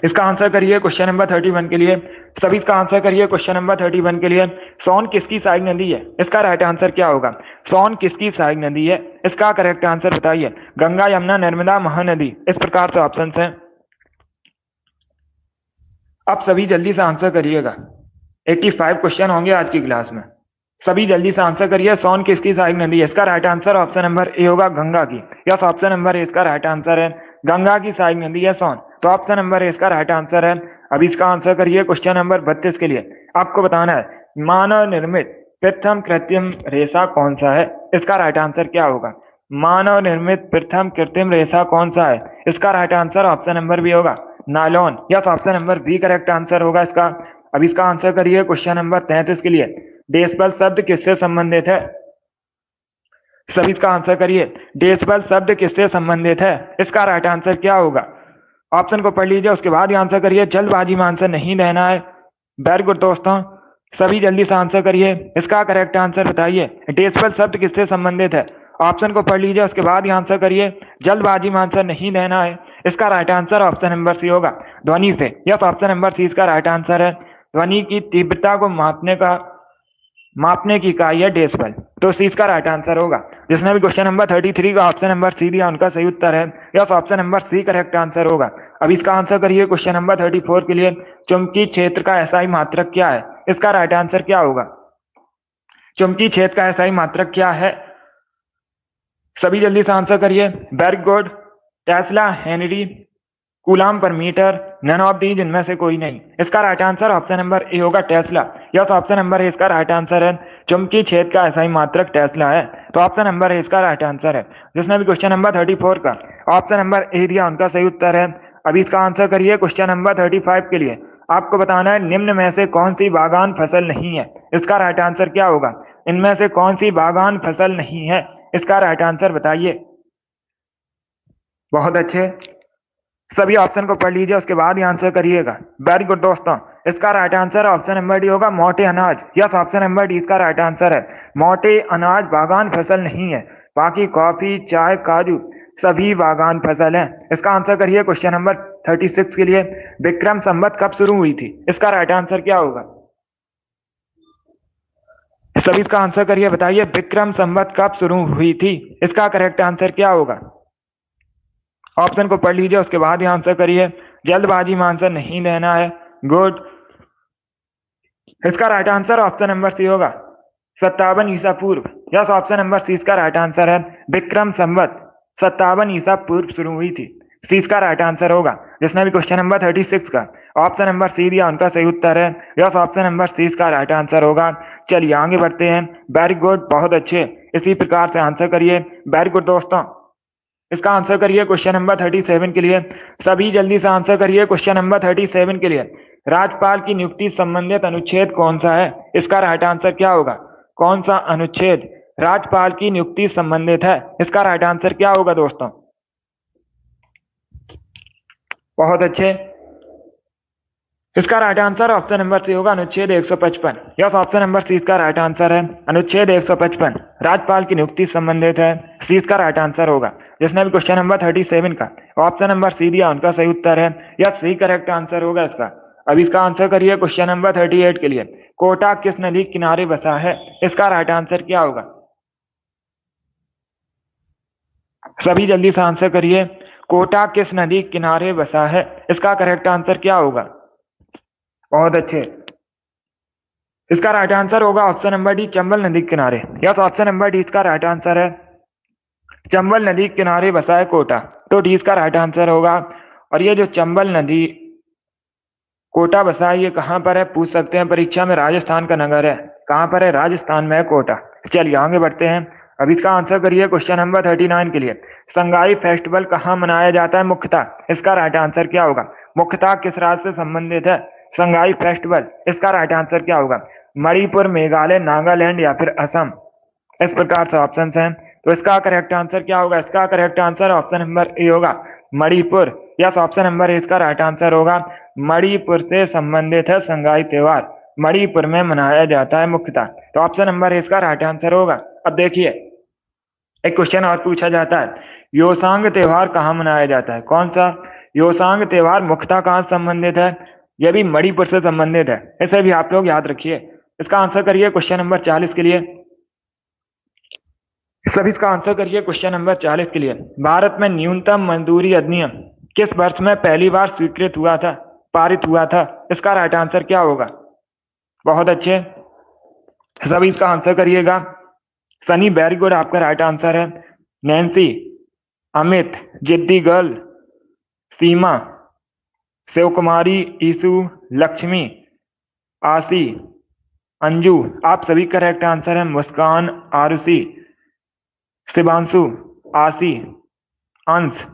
इसका आंसर करिए क्वेश्चन नंबर 31 के लिए। सभी इसका आंसर करिए क्वेश्चन नंबर 31 के लिए। सोन किसकी सहायक नदी है? इसका राइट आंसर क्या होगा? सोन किसकी सहायक नदी है? इसका करेक्ट आंसर बताइए। गंगा, यमुना, नर्मदा, महानदी, इस प्रकार से ऑप्शन हैं। अब सभी जल्दी से आंसर करिएगा। 85 क्वेश्चन होंगे आज की क्लास में। सभी जल्दी से आंसर करिए। सोन किसकी सहायक नदी है? इसका right answer option number A होगा, गंगा की। यस, ऑप्शन नंबर ए इसका राइट आंसर है। गंगा की सहायक नदी है सोन, तो ऑप्शन नंबर ए इसका राइट आंसर है। अब इसका आंसर करिए क्वेश्चन नंबर 32 के लिए। आपको बताना है मानव निर्मित प्रथम कृत्रिम रेशा कौन सा है? इसका राइट आंसर क्या होगा? मानव निर्मित प्रथम कृत्रिम रेशा कौन सा है? इसका right answer option number B होगा, nylon. Yes, option number B correct answer होगा इसका। अब इसका आंसर करिए क्वेश्चन नंबर 33 के लिए। डेसिबल शब्द किससे संबंधित है? सभी इसका आंसर करिए। डेसिबल शब्द किससे संबंधित है? इसका राइट आंसर क्या होगा? ऑप्शन को पढ़ लीजिए, उसके बाद ही आंसर करिए। जल्दबाजी में आंसर नहीं देना है। वेरी गुड दोस्तों, सभी जल्दी से आंसर करिए। इसका करेक्ट आंसर बताइए। डेसिबल शब्द किससे संबंधित है? ऑप्शन को पढ़ लीजिए, उसके बाद ही आंसर करिए। जल्दबाजी में आंसर नहीं देना है। इसका right answer option number C होगा, ध्वनि से। यस, ऑप्शन नंबर सी इसका राइट आंसर है। ध्वनि की तीव्रता को मापने की इकाई है डेसिबल, तो सी इसका राइट आंसर होगा। जिसने भी क्वेश्चन नंबर 33 का ऑप्शन नंबर सी दिया उनका सही उत्तर है। Yes, option number C correct answer होगा। अब इसका आंसर करिए क्वेश्चन नंबर 34 के लिए। चुंबकीय क्षेत्र का एसआई मात्रक क्या है? इसका राइट आंसर क्या होगा? चुंबकीय क्षेत्र का एसआई मात्रक क्या है? सभी जल्दी से आंसर करिए। Very good. Tesla, henry, coulomb per metre, none of these, इनमें से कोई नहीं। इसका right answer option number A होगा, tesla. Yes, option number A इसका राइट आंसर है। चुंबकीय क्षेत्र का एसआई मात्रक टेस्ला है, तो ऑप्शन नंबर ए इसका राइट आंसर है। जिसने भी क्वेश्चन नंबर 34 का ऑप्शन नंबर ए दिया उनका सही उत्तर है। अभी इसका आंसर करिए क्वेश्चन नंबर 35 के लिए। आपको बताना है निम्न में से कौन सी बागान फसल नहीं है? इसका राइट आंसर क्या होगा? इनमें से कौन सी बागान फसल नहीं है? इसका राइट आंसर बताइए। बहुत अच्छे, सभी ऑप्शन को पढ़ लीजिए, उसके बाद ही आंसर करिएगा। वेरी गुड दोस्तों, इसका right answer option number D होगा, मोटे अनाज। यस, ऑप्शन नंबर डी इसका राइट आंसर है। मोटे अनाज बागान फसल नहीं है, बाकी कॉफी, चाय, काजू सभी बागान फसल है। इसका आंसर करिए क्वेश्चन नंबर 36 के लिए। विक्रम संवत कब शुरू हुई थी? इसका राइट आंसर क्या होगा? सभी इसका आंसर करिए, बताइए विक्रम संवत कब शुरू हुई थी? इसका करेक्ट आंसर क्या होगा? ऑप्शन को पढ़ लीजिए, उसके बाद ही आंसर करिए। जल्दबाजी में आंसर नहीं देना है। गुड। इसका right answer option number C होगा, 57 ईसा पूर्व। यस, ऑप्शन नंबर सी इसका राइट आंसर है। विक्रम संवत 57 ईसा पूर्व शुरू हुई थी, सी इसका राइट आंसर होगा। जिसने भी क्वेश्चन नंबर 36 का ऑप्शन नंबर सी दिया उनका सही उत्तर है। यस, ऑप्शन नंबर सी इसका राइट आंसर होगा। चलिए आगे बढ़ते हैं। वेरी गुड, बहुत अच्छे, इसी प्रकार से आंसर करिए। वेरी गुड दोस्तों, इसका आंसर करिए क्वेश्चन नंबर 37 के लिए। सभी जल्दी से आंसर करिए क्वेश्चन नंबर 37 के लिए। राज्यपाल की नियुक्ति संबंधित अनुच्छेद कौन सा है? इसका राइट आंसर क्या होगा? कौन सा अनुच्छेद राज्यपाल की नियुक्ति संबंधित है? इसका राइट आंसर क्या होगा दोस्तों? बहुत अच्छे, इसका right answer option number C होगा, अनुच्छेद 155। यस, ऑप्शन नंबर सी इसका राइट आंसर है। अनुच्छेद 155 राज्यपाल की नियुक्ति संबंधित है, सी इसका राइट आंसर होगा। जिसने भी क्वेश्चन नंबर 37 का ऑप्शन नंबर सी दिया उनका सही उत्तर है। यस, सी करेक्ट आंसर होगा इसका। अब इसका आंसर करिए क्वेश्चन नंबर 38 के लिए। कोटा किस नदी किनारे बसा है? इसका राइट आंसर क्या होगा? सभी जल्दी से आंसर करिए। कोटा किस नदी किनारे बसा है? इसका करेक्ट आंसर क्या होगा? बहुत अच्छे, इसका राइट आंसर होगा ऑप्शन नंबर डी, चंबल नदी किनारे। यस, ऑप्शन नंबर डी इसका राइट आंसर है। चंबल नदी किनारे बसा है कोटा, तो डी इसका राइट आंसर होगा। और ये जो चंबल नदी कोटा बसा है, ये कहाँ पर है पूछ सकते हैं परीक्षा में। राजस्थान का नगर है। कहाँ पर है? राजस्थान में है कोटा। चलिए आगे बढ़ते हैं। अब इसका आंसर करिए क्वेश्चन नंबर 39 के लिए। संगाई फेस्टिवल कहाँ मनाया जाता है मुख्यतः? इसका राइट आंसर क्या होगा? मुख्यतः किस राज्य से संबंधित है संगाई फेस्टिवल? इसका राइट आंसर क्या होगा? मणिपुर, मेघालय, नागालैंड या फिर असम, इस प्रकार से ऑप्शन हैं। तो इसका करेक्ट आंसर क्या होगा? इसका correct answer option number A होगा, Manipur. Yes, option number A इसका राइट आंसर होगा। मणिपुर से संबंधित है संगाई त्योहार, मणिपुर में मनाया जाता है मुख्यतः, तो ऑप्शन नंबर ए इसका राइट आंसर होगा। अब देखिए एक क्वेश्चन और पूछा जाता है, योसांग त्योहार कहाँ मनाया जाता है? कौन सा? योसांग त्योहार मुख्यतः कहाँ से संबंधित है? यह भी मणिपुर से संबंधित है। इसे भी आप लोग याद रखिए। इसका आंसर करिए क्वेश्चन नंबर 40 के लिए। सभी इसका आंसर करिए क्वेश्चन नंबर 40 के लिए। भारत में न्यूनतम मजदूरी अधिनियम किस वर्ष में पहली बार स्वीकृत हुआ था, पारित हुआ था? इसका राइट आंसर क्या होगा? बहुत अच्छे, सभी इसका आंसर करिएगा। सनी, वेरी गुड, आपका राइट आंसर है। नैन्सी, अमित, जिद्दी गर्ल, सीमा, शिव कुमारी, ईसु, लक्ष्मी, आशी, अंजू, आप सभी करेक्ट आंसर है। मुस्कान, आरुषि, शिवांशु, आशी, अंश,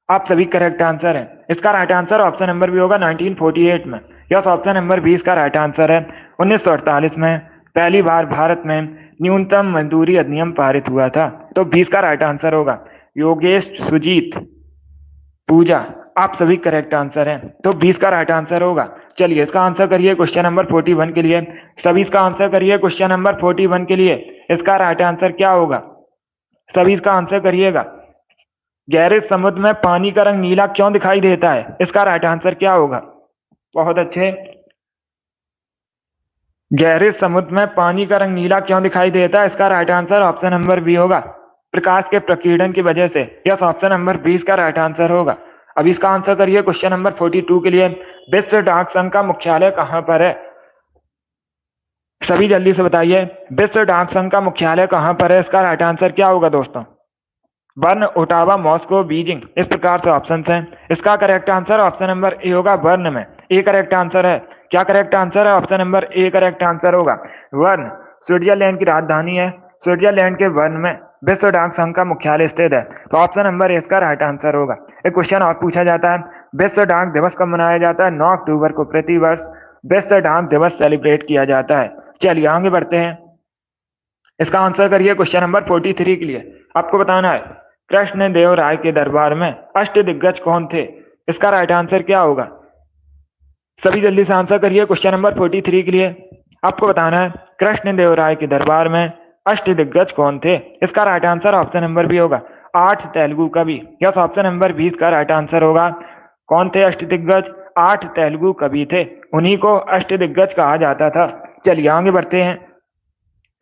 आप सभी करेक्ट आंसर है। इसका right answer option number B होगा 1948 में। यस, ऑप्शन नंबर 20 का राइट आंसर है। 1948 में पहली बार भारत में न्यूनतम मजदूरी अधिनियम पारित हुआ था, तो 20 का राइट आंसर होगा। योगेश, सुजीत, पूजा, आप सभी करेक्ट आंसर हैं, तो 20 का राइट आंसर होगा। चलिए इसका आंसर करिए क्वेश्चन नंबर 41 के लिए। सभी इसका आंसर करिए क्वेश्चन नंबर 41 के लिए। इसका राइट आंसर क्या होगा? सभी इसका आंसर करिएगा। गहरे समुद्र में पानी का रंग नीला क्यों दिखाई देता है? इसका राइट आंसर क्या होगा? बहुत अच्छे, गहरे समुद्र में पानी का रंग नीला क्यों दिखाई देता है? इसका right answer option number B होगा, प्रकाश के प्रकीर्णन की वजह से। यस, ऑप्शन नंबर 20 का राइट आंसर होगा। अब इसका आंसर करिए क्वेश्चन नंबर 42 के लिए। विश्व डाक संघ का मुख्यालय कहां पर है? सभी जल्दी से बताइए, विश्व डाक संघ का मुख्यालय कहां पर है? इसका राइट आंसर क्या होगा दोस्तों? बर्न, ओटावा, मॉस्को, बीजिंग, इस प्रकार से ऑप्शन हैं। इसका correct answer option number A होगा, बर्न में। ए करेक्ट आंसर है। क्या करेक्ट आंसर है? Option number A correct answer होगा। बर्न स्विट्जरलैंड की राजधानी है। स्विट्जरलैंड के बर्न में विश्व डाक संघ का मुख्यालय स्थित है, तो ऑप्शन नंबर ए इसका राइट आंसर होगा। एक क्वेश्चन और पूछा जाता है, विश्व डाक दिवस कब मनाया जाता है? 9 अक्टूबर को प्रतिवर्ष विश्व डाक दिवस सेलिब्रेट किया जाता है। चलिए आगे बढ़ते हैं। इसका आंसर करिए क्वेश्चन नंबर 43 के लिए। आपको बताना है, कृष्ण देव राय के दरबार में अष्ट दिग्गज कौन थे? इसका राइट आंसर क्या होगा? सभी जल्दी से आंसर करिए क्वेश्चन नंबर 43 के लिए। आपको बताना है, कृष्ण देव राय के दरबार में अष्ट दिग्गज कौन थे? इसका right answer option number B होगा, 8 तेलुगु कवि। यस, ऑप्शन नंबर 20 का राइट आंसर होगा। कौन थे अष्ट दिग्गज? 8 तेलुगु कवि थे, उन्हीं को अष्ट दिग्गज कहा जाता था। चलिए आगे बढ़ते हैं।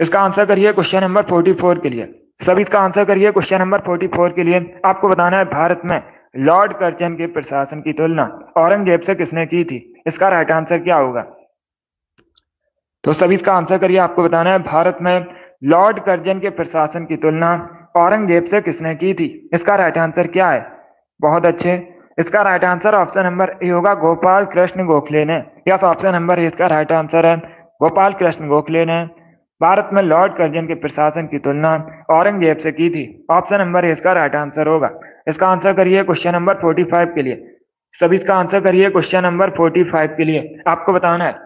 इसका आंसर करिए क्वेश्चन नंबर 44 के लिए। सभी इसका आंसर करिए क्वेश्चन नंबर 44 के लिए। आपको बताना है, भारत में लॉर्ड कर्जन के प्रशासन की तुलना औरंगजेब से किसने की थी? इसका राइट आंसर क्या होगा? तो सभी इसका आंसर करिए। आपको बताना है, भारत में लॉर्ड कर्जन के प्रशासन की तुलना औरंगजेब से किसने की थी? इसका राइट आंसर क्या है? बहुत अच्छे, इसका right answer option number A होगा, गोपाल कृष्ण गोखले ने। यस, ऑप्शन नंबर ए इसका राइट आंसर है, गोपाल कृष्ण गोखले ने भारत में लॉर्ड कर्जन के प्रशासन की तुलना औरंगजेब से की थी। ऑप्शन नंबर ए इसका राइट आंसर होगा। इसका आंसर करिए क्वेश्चन नंबर 45 के लिए। सभी इसका आंसर करिए क्वेश्चन नंबर 45 के लिए। आपको बताना है,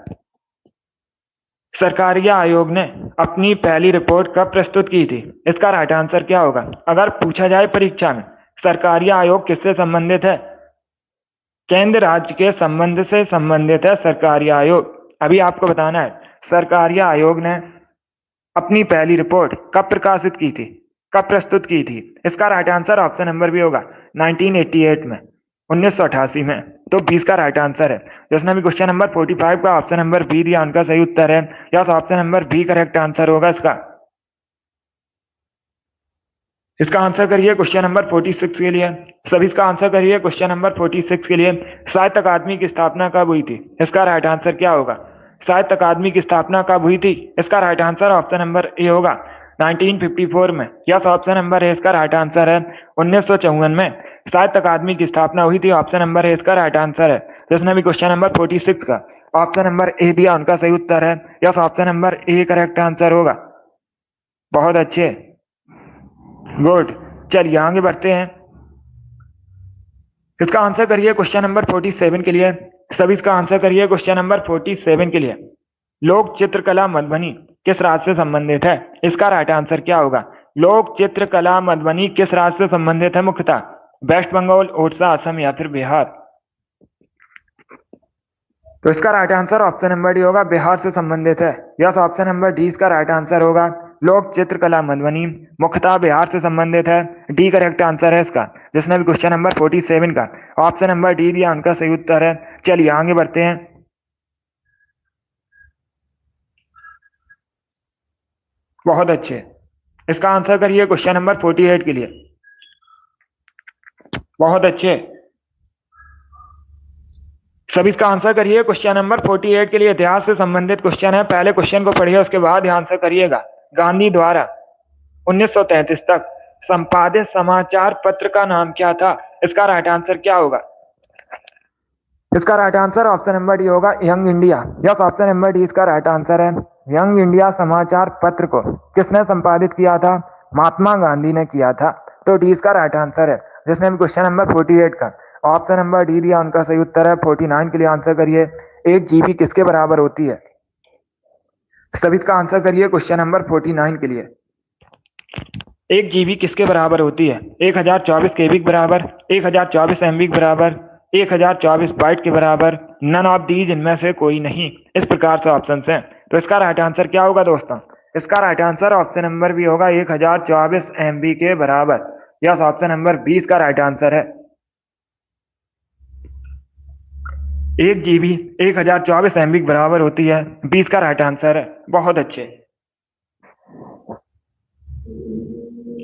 सरकारिया आयोग ने अपनी पहली रिपोर्ट कब प्रस्तुत की थी? इसका राइट आंसर क्या होगा? अगर पूछा जाए परीक्षा में, सरकारिया आयोग किससे संबंधित है? केंद्र राज्य के संबंध से संबंधित है सरकारिया आयोग। अभी आपको बताना है, सरकारिया आयोग ने अपनी पहली रिपोर्ट कब प्रकाशित की थी, कब प्रस्तुत की थी? इसका right answer option number B होगा, 1988 में, 1988 में। तो 20 का राइट आंसर है। जिसने भी क्वेश्चन नंबर 45 का ऑप्शन नंबर बी दिया, उनका सही उत्तर है। या option number B correct answer होगा इसका। इसका आंसर करिए क्वेश्चन नंबर 46 के लिए। सभी इसका आंसर करिए क्वेश्चन नंबर 46 के लिए। साहित्य अकादमी की स्थापना कब हुई थी? इसका राइट आंसर क्या होगा? साहित्य अकादमी की स्थापना कब हुई थी? इसका right answer option number A होगा, 1954 में। यस, ऑप्शन नंबर ए इसका राइट आंसर है। 1954 में साहित्य अकादमी की स्थापना हुई थी। ऑप्शन नंबर ए इसका राइट आंसर है। जिसने भी क्वेश्चन नंबर 46 का ऑप्शन नंबर ए दिया, उनका सही उत्तर है। Yes, option number A correct answer होगा। बहुत अच्छे, गुड। चलिए आगे बढ़ते हैं। इसका आंसर करिए क्वेश्चन नंबर 47 के लिए। सभी इसका आंसर करिए क्वेश्चन नंबर 47 के लिए। लोक चित्रकला मधुबनी किस राज्य से संबंधित है? इसका राइट आंसर क्या होगा? लोक चित्रकला मधुबनी किस राज्य से संबंधित है मुख्यतः? वेस्ट बंगाल, उड़ीसा, असम या फिर बिहार? तो इसका right answer option number D होगा, बिहार से संबंधित है। यस, ऑप्शन नंबर डी इसका राइट आंसर होगा। लोक चित्रकला मधुबनी मुख्यतः बिहार से संबंधित है। डी करेक्ट आंसर है इसका, जिसने भी क्वेश्चन नंबर 47 का ऑप्शन नंबर डी दिया उनका सही उत्तर है। चलिए आगे बढ़ते हैं। बहुत अच्छे, इसका आंसर करिए क्वेश्चन नंबर 48 के लिए। बहुत अच्छे, सभी इसका आंसर करिए क्वेश्चन नंबर 48 के लिए। इतिहास से संबंधित क्वेश्चन है, पहले क्वेश्चन को पढ़िए उसके बाद ध्यान से करिएगा। गांधी द्वारा 1933 तक संपादित समाचार पत्र का नाम क्या था? इसका राइट आंसर क्या होगा? इसका right answer option number D होगा, Young India. Yes, option number D इसका राइट आंसर है। यंग इंडिया समाचार पत्र को किसने संपादित किया था? महात्मा गांधी ने किया था। तो डी इसका राइट आंसर है, जिसने भी क्वेश्चन नंबर 48 का ऑप्शन नंबर डी दिया उनका सही उत्तर है। 49 के लिए आंसर करिए। एक जीबी किसके बराबर होती है? सभी इसका आंसर करिए क्वेश्चन नंबर 49 के लिए। एक जीबी किसके बराबर होती है? 1024 केबी के बराबर, 1024 एमबी के बराबर, 1024 बाइट के बराबर, नन ऑफ दीज, इनमें से कोई नहीं। इस प्रकार से ऑप्शन हैं। तो इसका राइट आंसर क्या होगा दोस्तों? इसका right answer option number B होगा, 1024 एमबी के बराबर। यस, ऑप्शन नंबर 20 का राइट आंसर है। एक जीबी 1024 एमबी के बराबर होती है, 20 का राइट आंसर है। बहुत अच्छे,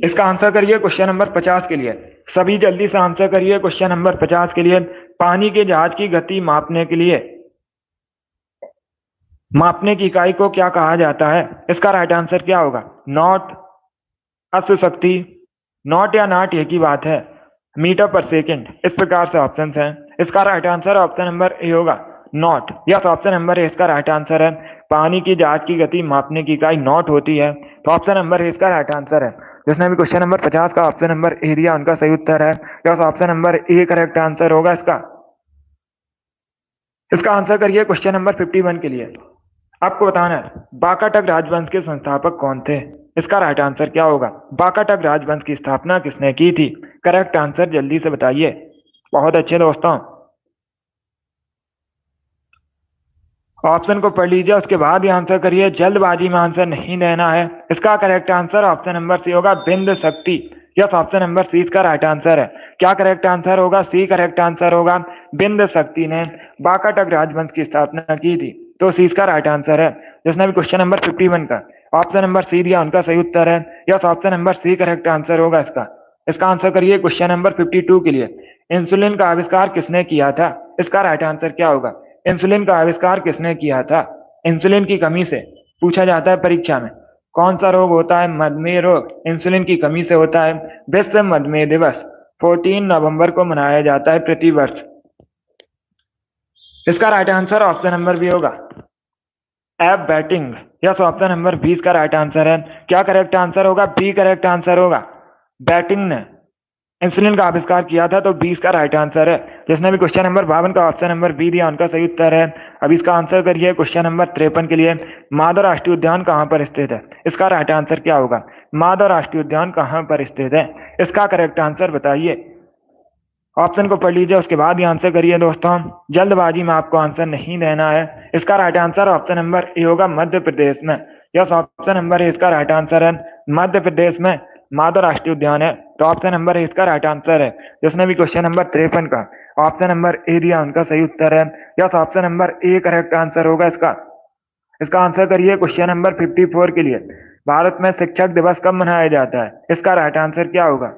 इसका आंसर करिए क्वेश्चन नंबर 50 के लिए। सभी जल्दी से आंसर करिए क्वेश्चन नंबर 50 के लिए। पानी के जहाज की गति मापने के लिए मापने की इकाई को क्या कहा जाता है? इसका राइट आंसर क्या होगा? नॉट, अश्व शक्ति, नॉट या नाट एक ही बात है, मीटर पर सेकेंड। इस प्रकार से ऑप्शंस हैं। इसका right answer option number A होगा, knot. Yes, option number A इसका राइट आंसर है। पानी की जहाज की गति मापने की इकाई नॉट होती है। तो ऑप्शन नंबर ए इसका राइट आंसर है। जिसने भी क्वेश्चन नंबर 50 का ऑप्शन नंबर ए दिया उनका सही उत्तर है। Yes, option number A correct answer होगा इसका। इसका आंसर करिए क्वेश्चन नंबर 51 के लिए। आपको बताना है वाकाटक राजवंश के संस्थापक कौन थे? इसका राइट आंसर क्या होगा? वाकाटक राजवंश की स्थापना किसने की थी? करेक्ट आंसर जल्दी से बताइए। बहुत अच्छे दोस्तों, ऑप्शन को पढ़ लीजिए उसके बाद ही आंसर करिए, जल्दबाजी में आंसर नहीं देना है। इसका correct answer option number C होगा, बिंद शक्ति। यस, ऑप्शन नंबर सी इसका राइट आंसर है। क्या करेक्ट आंसर होगा? सी करेक्ट आंसर होगा। बिंद शक्ति ने वाकाटक राजवंश की स्थापना की थी। तो सी इसका राइट आंसर है। जिसने भी क्वेश्चन नंबर 51 का ऑप्शन नंबर सी दिया उनका सही उत्तर है। Yes, option number C correct answer होगा इसका। इसका आंसर करिए क्वेश्चन नंबर 52 के लिए। इंसुलिन का आविष्कार किसने किया था? इसका राइट आंसर क्या होगा? इंसुलिन का आविष्कार किसने किया था? इंसुलिन की कमी से पूछा जाता है परीक्षा में। कौन सा रोग होता है? मधुमेह रोग इंसुलिन की कमी से होता है। विश्व मधुमेह दिवस 14 नवंबर को मनाया जाता है प्रति वर्ष। इसका right answer option number B होगा, एप बैटिंग। यस, ऑप्शन नंबर 20 का राइट आंसर है। क्या करेक्ट आंसर होगा? बी करेक्ट आंसर होगा। बैटिंग ने इंसुलिन का आविष्कार किया था, तो 20 का राइट आंसर है। जिसने भी क्वेश्चन नंबर 52 का ऑप्शन नंबर बी दिया उनका सही उत्तर है। अब इसका आंसर करिए क्वेश्चन नंबर 53 के लिए। माधव राष्ट्रीय उद्यान कहां पर स्थित है? इसका राइट आंसर क्या होगा? माधव राष्ट्रीय उद्यान कहां पर स्थित है? इसका करेक्ट आंसर बताइए। ऑप्शन को पढ़ लीजिए उसके बाद ही आंसर करिए दोस्तों, जल्दबाजी में आपको आंसर नहीं देना है। इसका right answer option number A होगा, मध्य प्रदेश में। यस, ऑप्शन नंबर ए इसका राइट आंसर है। मध्य प्रदेश में माधव राष्ट्रीय उद्यान है। तो ऑप्शन नंबर ए इसका राइट आंसर है। जिसने भी क्वेश्चन नंबर 53 का ऑप्शन नंबर ए दिया उनका सही उत्तर है। Yes, option number A correct answer होगा इसका। इसका आंसर करिए क्वेश्चन नंबर 54 के लिए। भारत में शिक्षक दिवस कब मनाया जाता है? इसका राइट आंसर क्या होगा?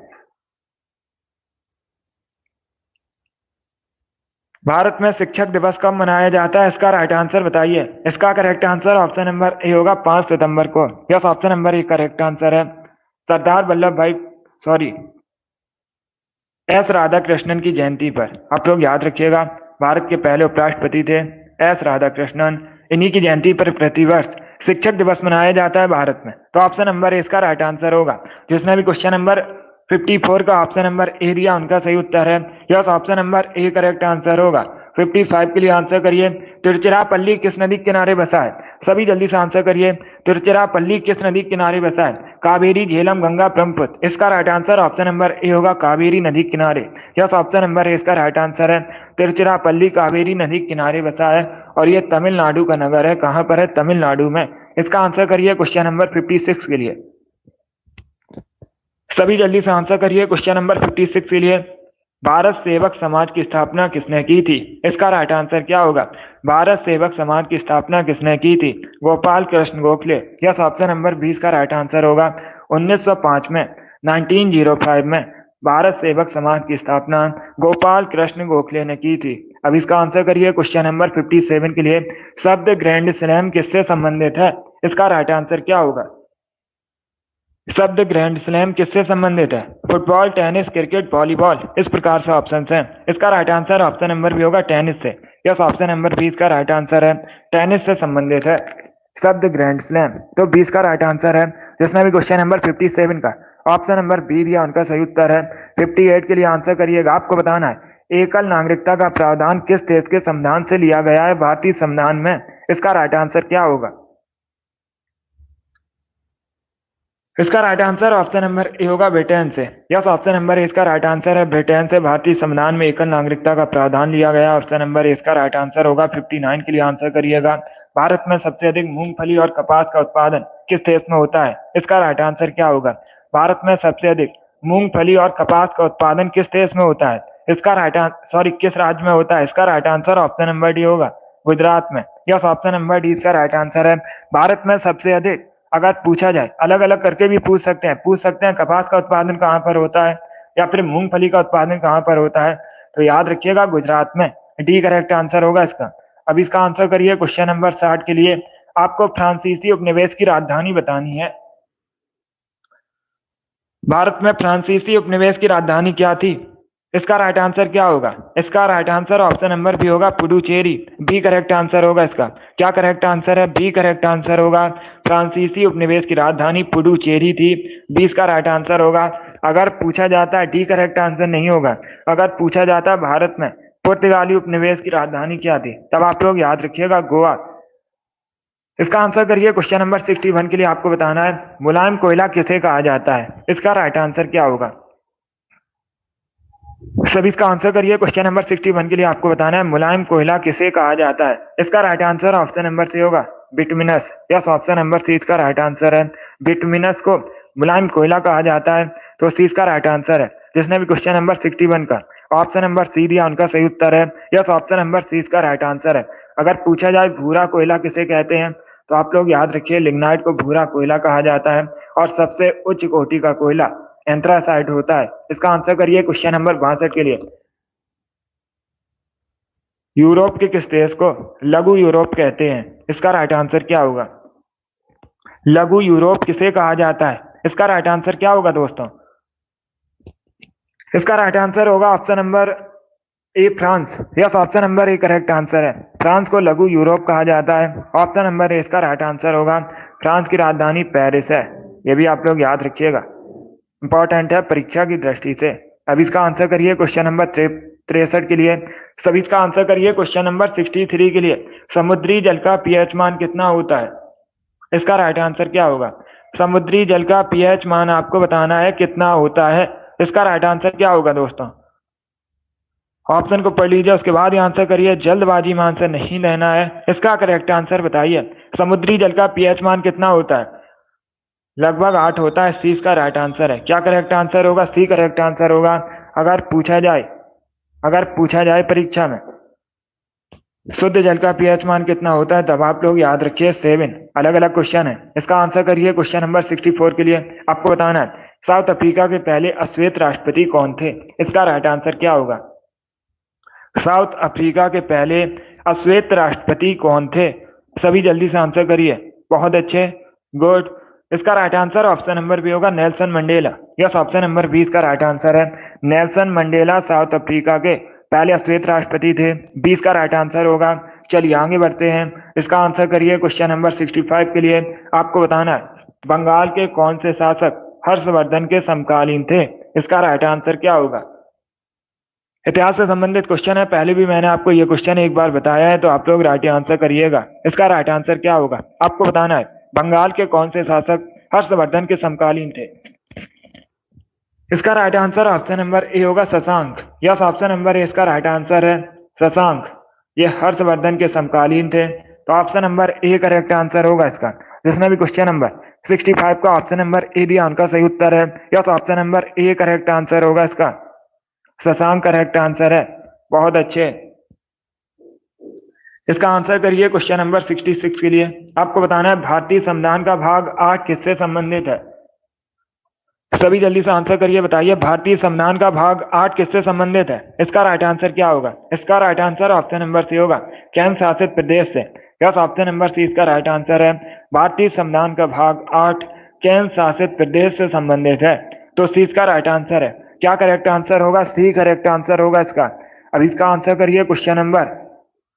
भारत में शिक्षक दिवस कब मनाया जाता है? इसका राइट आंसर बताइए। इसका correct answer option number A होगा, 5 सितंबर को। Yes, option number A correct answer है। सरदार वल्लभ भाई सॉरी एस राधाकृष्णन की जयंती पर आप लोग याद रखिएगा, भारत के पहले उपराष्ट्रपति थे एस राधाकृष्णन। इन्हीं की जयंती पर प्रतिवर्ष शिक्षक दिवस मनाया जाता है भारत में। तो ऑप्शन नंबर ए इसका राइट आंसर होगा। जिसने भी क्वेश्चन नंबर 54 का ऑप्शन नंबर ए दिया उनका सही उत्तर है। Yes, option number A correct answer होगा। 55 के लिए आंसर करिए। तिरुचिरापल्ली किस नदी के किनारे बसा है? सभी जल्दी से आंसर करिए। तिरुचिरापल्ली किस नदी के किनारे बसा है? कावेरी, झेलम, गंगा, ब्रह्मपुत्र। इसका right answer option number A होगा, कावेरी नदी के किनारे। यस, ऑप्शन नंबर ए इसका राइट आंसर है। तिरुचिरापल्ली कावेरी नदी के किनारे बसा है और ये तमिलनाडु का नगर है। कहां पर है? तमिलनाडु में। इसका आंसर करिए क्वेश्चन नंबर 56 के लिए। सभी जल्दी से आंसर करिए क्वेश्चन नंबर 56 के लिए। भारत सेवक समाज की स्थापना किसने की थी? इसका राइट आंसर क्या होगा? भारत सेवक समाज की स्थापना किसने की थी? Gopal Krishna Gokhale. Yes, option number 20 का राइट आंसर होगा। 1905 में, 1905 में भारत सेवक समाज की स्थापना गोपाल कृष्ण गोखले ने की थी। अब इसका आंसर करिए क्वेश्चन नंबर 57 के लिए। शब्द ग्रैंड स्लैम किससे संबंधित है? इसका राइट आंसर क्या होगा? शब्द ग्रैंड स्लैम किससे संबंधित है? फुटबॉल, टेनिस, क्रिकेट, वॉलीबॉल, इस प्रकार से ऑप्शन हैं। इसका राइट आंसर ऑप्शन नंबर भी होगा टेनिस से। यस, ऑप्शन नंबर 20 का राइट आंसर है, टेनिस से संबंधित है शब्द ग्रैंड स्लैम। तो 20 का राइट आंसर है। जिसने भी क्वेश्चन नंबर 57 का ऑप्शन नंबर बी दिया उनका सही उत्तर है। 58 के लिए आंसर करिएगा। आपको बताना है एकल नागरिकता का प्रावधान किस देश के संविधान से लिया गया है भारतीय संविधान में? इसका राइट आंसर क्या होगा? इसका right answer option number A होगा ब्रिटेन से। यस, ऑप्शन नंबर ए इसका राइट आंसर है। ब्रिटेन से भारतीय संविधान में एकल नागरिकता का प्रावधान लिया गया। ऑप्शन नंबर ए इसका राइट आंसर होगा। 59 के लिए आंसर करिएगा। भारत में सबसे अधिक मूंगफली और कपास का उत्पादन किस देश में होता है? इसका राइट आंसर क्या होगा? भारत में सबसे अधिक मूंगफली और कपास का उत्पादन किस देश में होता है? इसका राइट आंसर किस राज्य में होता है? इसका right answer option number D होगा, गुजरात में। यस, ऑप्शन नंबर डी इसका राइट आंसर है। भारत में सबसे अधिक, अगर पूछा जाए अलग अलग करके भी पूछ सकते हैं कपास का उत्पादन कहाँ पर होता है या फिर मूंगफली का उत्पादन कहाँ पर होता है, तो याद रखिएगा गुजरात में। डी करेक्ट आंसर होगा इसका। अब इसका आंसर करिए क्वेश्चन नंबर 60 के लिए। आपको फ्रांसीसी उपनिवेश की राजधानी बतानी है। भारत में फ्रांसीसी उपनिवेश की राजधानी क्या थी? इसका राइट आंसर क्या होगा? इसका right answer option number B होगा, पुडुचेरी। बी करेक्ट आंसर होगा इसका। क्या करेक्ट आंसर है? बी करेक्ट आंसर होगा। फ्रांसीसी उपनिवेश की राजधानी पुडुचेरी थी। 20 का राइट आंसर होगा। अगर पूछा जाता है, डी करेक्ट आंसर नहीं होगा, अगर पूछा जाता है भारत में पुर्तगाली उपनिवेश की राजधानी क्या थी, तब आप लोग याद रखिएगा गोवा। इसका आंसर करिए क्वेश्चन नंबर 61 के लिए। आपको बताना है मुलायम कोयला किसे कहा जाता है? इसका राइट आंसर क्या होगा? सभी इसका आंसर करिए क्वेश्चन नंबर 61 के लिए। आपको बताना है मुलायम कोयला किसे कहा जाता है? इसका right answer option number C होगा, bituminous. Yes, option number C इसका राइट आंसर है। बिटुमिनस को मुलायम कोयला कहा जाता है, तो सी इसका राइट आंसर है। जिसने भी क्वेश्चन नंबर 61 का ऑप्शन नंबर सी दिया उनका सही उत्तर है। यस, ऑप्शन नंबर सी इसका राइट आंसर है। अगर पूछा जाए भूरा कोयला किसे कहते हैं, तो आप लोग याद रखिए लिग्नाइट को भूरा कोयला कहा जाता है, और सबसे उच्च कोटि का कोयला एंथ्रासाइट होता है। इसका आंसर करिए क्वेश्चन नंबर 62 के लिए। यूरोप के किस देश को लघु यूरोप कहते हैं? इसका राइट आंसर क्या होगा? लघु यूरोप किसे कहा जाता है? इसका राइट आंसर क्या होगा दोस्तों? इसका राइट आंसर होगा option number A, France. Yes, option number A correct answer है। फ्रांस को लघु यूरोप कहा जाता है। ऑप्शन नंबर ए इसका राइट आंसर होगा। फ्रांस की राजधानी पेरिस है। ये भी आप लोग याद रखिएगा, इंपॉर्टेंट है परीक्षा की दृष्टि से। अब इसका आंसर करिए क्वेश्चन नंबर 63 के लिए। सभी इसका आंसर करिए क्वेश्चन नंबर 63 के लिए। समुद्री जल का पीएच मान कितना होता है? इसका राइट आंसर क्या होगा? समुद्री जल का पीएच मान आपको बताना है कितना होता है। इसका राइट आंसर क्या होगा दोस्तों? ऑप्शन को पढ़ लीजिए, उसके बाद ही आंसर करिए। जल्दबाजी में आंसर नहीं लेना है। इसका करेक्ट आंसर बताइए। समुद्री जल का पीएच मान कितना होता है? लगभग 8 होता है। सी इसका राइट आंसर है। क्या करेक्ट आंसर होगा? सी करेक्ट आंसर होगा। अगर पूछा जाए परीक्षा में शुद्ध जल का पीएच मान कितना होता है, तब आप लोग याद रखिए 7। अलग अलग क्वेश्चन है। इसका आंसर करिए क्वेश्चन नंबर 64 के लिए। आपको बताना है साउथ अफ्रीका के पहले अश्वेत राष्ट्रपति कौन थे? इसका राइट आंसर क्या होगा? साउथ अफ्रीका के पहले अश्वेत राष्ट्रपति कौन थे? सभी जल्दी से आंसर करिए। बहुत अच्छे, गुड। इसका right answer option number B होगा, Nelson Mandela. Yes, option number 20 का राइट आंसर है। नेल्सन मंडेला साउथ अफ्रीका के पहले अश्वेत राष्ट्रपति थे। 20 का राइट आंसर होगा। चलिए आगे बढ़ते हैं। इसका आंसर करिए क्वेश्चन नंबर 65 के लिए। आपको बताना है बंगाल के कौन से शासक हर्षवर्धन के समकालीन थे? इसका राइट आंसर क्या होगा? इतिहास से संबंधित क्वेश्चन है। पहले भी मैंने आपको ये क्वेश्चन एक बार बताया है, तो आप लोग राइट आंसर करिएगा। इसका राइट आंसर क्या होगा? आपको बताना है बंगाल के कौन से शासक हर्षवर्धन के समकालीन थे? इसका right answer option number A होगा, Shashank. Yes, option number A इसका राइट आंसर है, शशांक। ये हर्षवर्धन के समकालीन थे, तो option number A correct answer होगा इसका। जिसने भी क्वेश्चन नंबर 65 का ऑप्शन नंबर ए दिया उनका सही उत्तर है। Yes, option number A correct answer होगा इसका। शशांक करेक्ट आंसर है। बहुत अच्छे। इसका आंसर करिए क्वेश्चन नंबर 66 के लिए। आपको बताना है भारतीय संविधान का भाग 8 किससे संबंधित है। सभी जल्दी से आंसर करिए, बताइए भारतीय संविधान का भाग 8 किससे संबंधित है। इसका राइट आंसर क्या होगा। इसका right answer option number C होगा, केंद्र शासित प्रदेश से। यस, ऑप्शन नंबर सी इसका राइट आंसर है। भारतीय संविधान का भाग 8 केंद्र शासित प्रदेश से संबंधित है, तो सी इसका राइट आंसर है। क्या करेक्ट आंसर होगा। सी करेक्ट आंसर होगा इसका। अब इसका आंसर करिए क्वेश्चन नंबर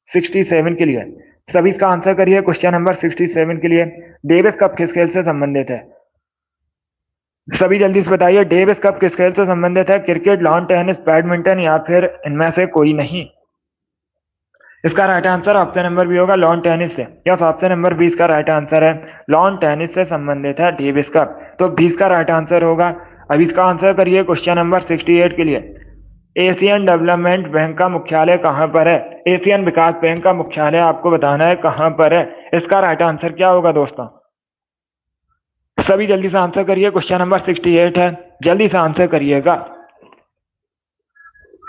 67 के लिए। सभी इसका आंसर करिए क्वेश्चन नंबर 67 के लिए। डेविस कप किस खेल से संबंधित है। सभी जल्दी से बताइए डेविस कप किस खेल से संबंधित है। क्रिकेट, लॉन टेनिस, बैडमिंटन या फिर इनमें से कोई नहीं। इसका right answer option number B होगा, लॉन टेनिस से। यस, ऑप्शन नंबर 20 का राइट आंसर है। लॉन टेनिस से संबंधित है डेविस कप, तो 20 का राइट आंसर होगा। अब इसका आंसर करिए क्वेश्चन नंबर 68 के लिए। एशियन डेवलपमेंट बैंक का मुख्यालय कहां पर है। एशियन विकास बैंक का मुख्यालय आपको बताना है कहां पर है। इसका राइट आंसर क्या होगा दोस्तों। सभी जल्दी से आंसर करिए, क्वेश्चन नंबर 68 है, जल्दी से आंसर करिएगा।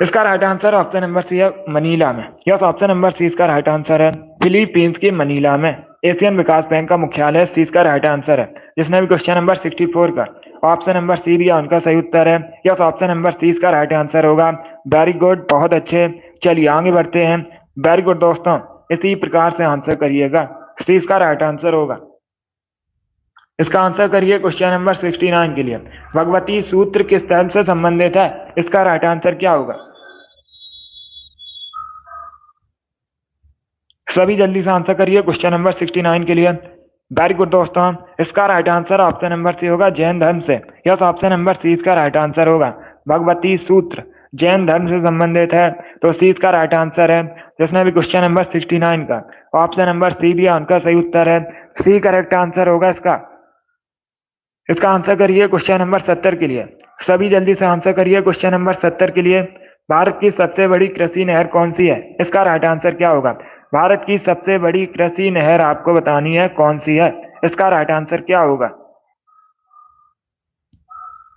इसका right answer option number C है, मनीला में। यस, ऑप्शन नंबर सी इसका राइट आंसर है। फिलीपींस की मनीला में एशियन विकास बैंक का मुख्यालय, सी इसका राइट आंसर है। जिसने भी क्वेश्चन नंबर 64 का ऑप्शन नंबर सी दिया उनका सही उत्तर है। यस, ऑप्शन नंबर सी इसका राइट आंसर होगा। वेरी गुड, बहुत अच्छे। चलिए आगे बढ़ते हैं। वेरी गुड दोस्तों, इसी प्रकार से आंसर करिएगा। सी इसका राइट आंसर होगा। इसका आंसर करिए क्वेश्चन नंबर 69 के लिए। भगवती सूत्र किस धर्म से संबंधित है। इसका राइट आंसर क्या होगा। सभी जल्दी से आंसर करिए क्वेश्चन नंबर 69 के लिए। वेरी गुड दोस्तों, इसका right answer option number C होगा, जैन धर्म से। यस, ऑप्शन नंबर सी इसका राइट आंसर होगा। भगवती सूत्र जैन धर्म से संबंधित है, तो सी इसका राइट आंसर है। जिसने भी क्वेश्चन नंबर 69 का ऑप्शन नंबर सी दिया उनका सही उत्तर है। सी करेक्ट आंसर होगा इसका। इसका आंसर करिए क्वेश्चन नंबर 70 के लिए। सभी जल्दी से आंसर करिए क्वेश्चन नंबर 70 के लिए। भारत की सबसे बड़ी कृषि नहर कौन सी है। इसका राइट आंसर क्या होगा। भारत की सबसे बड़ी कृषि नहर आपको बतानी है कौन सी है। इसका राइट आंसर क्या होगा।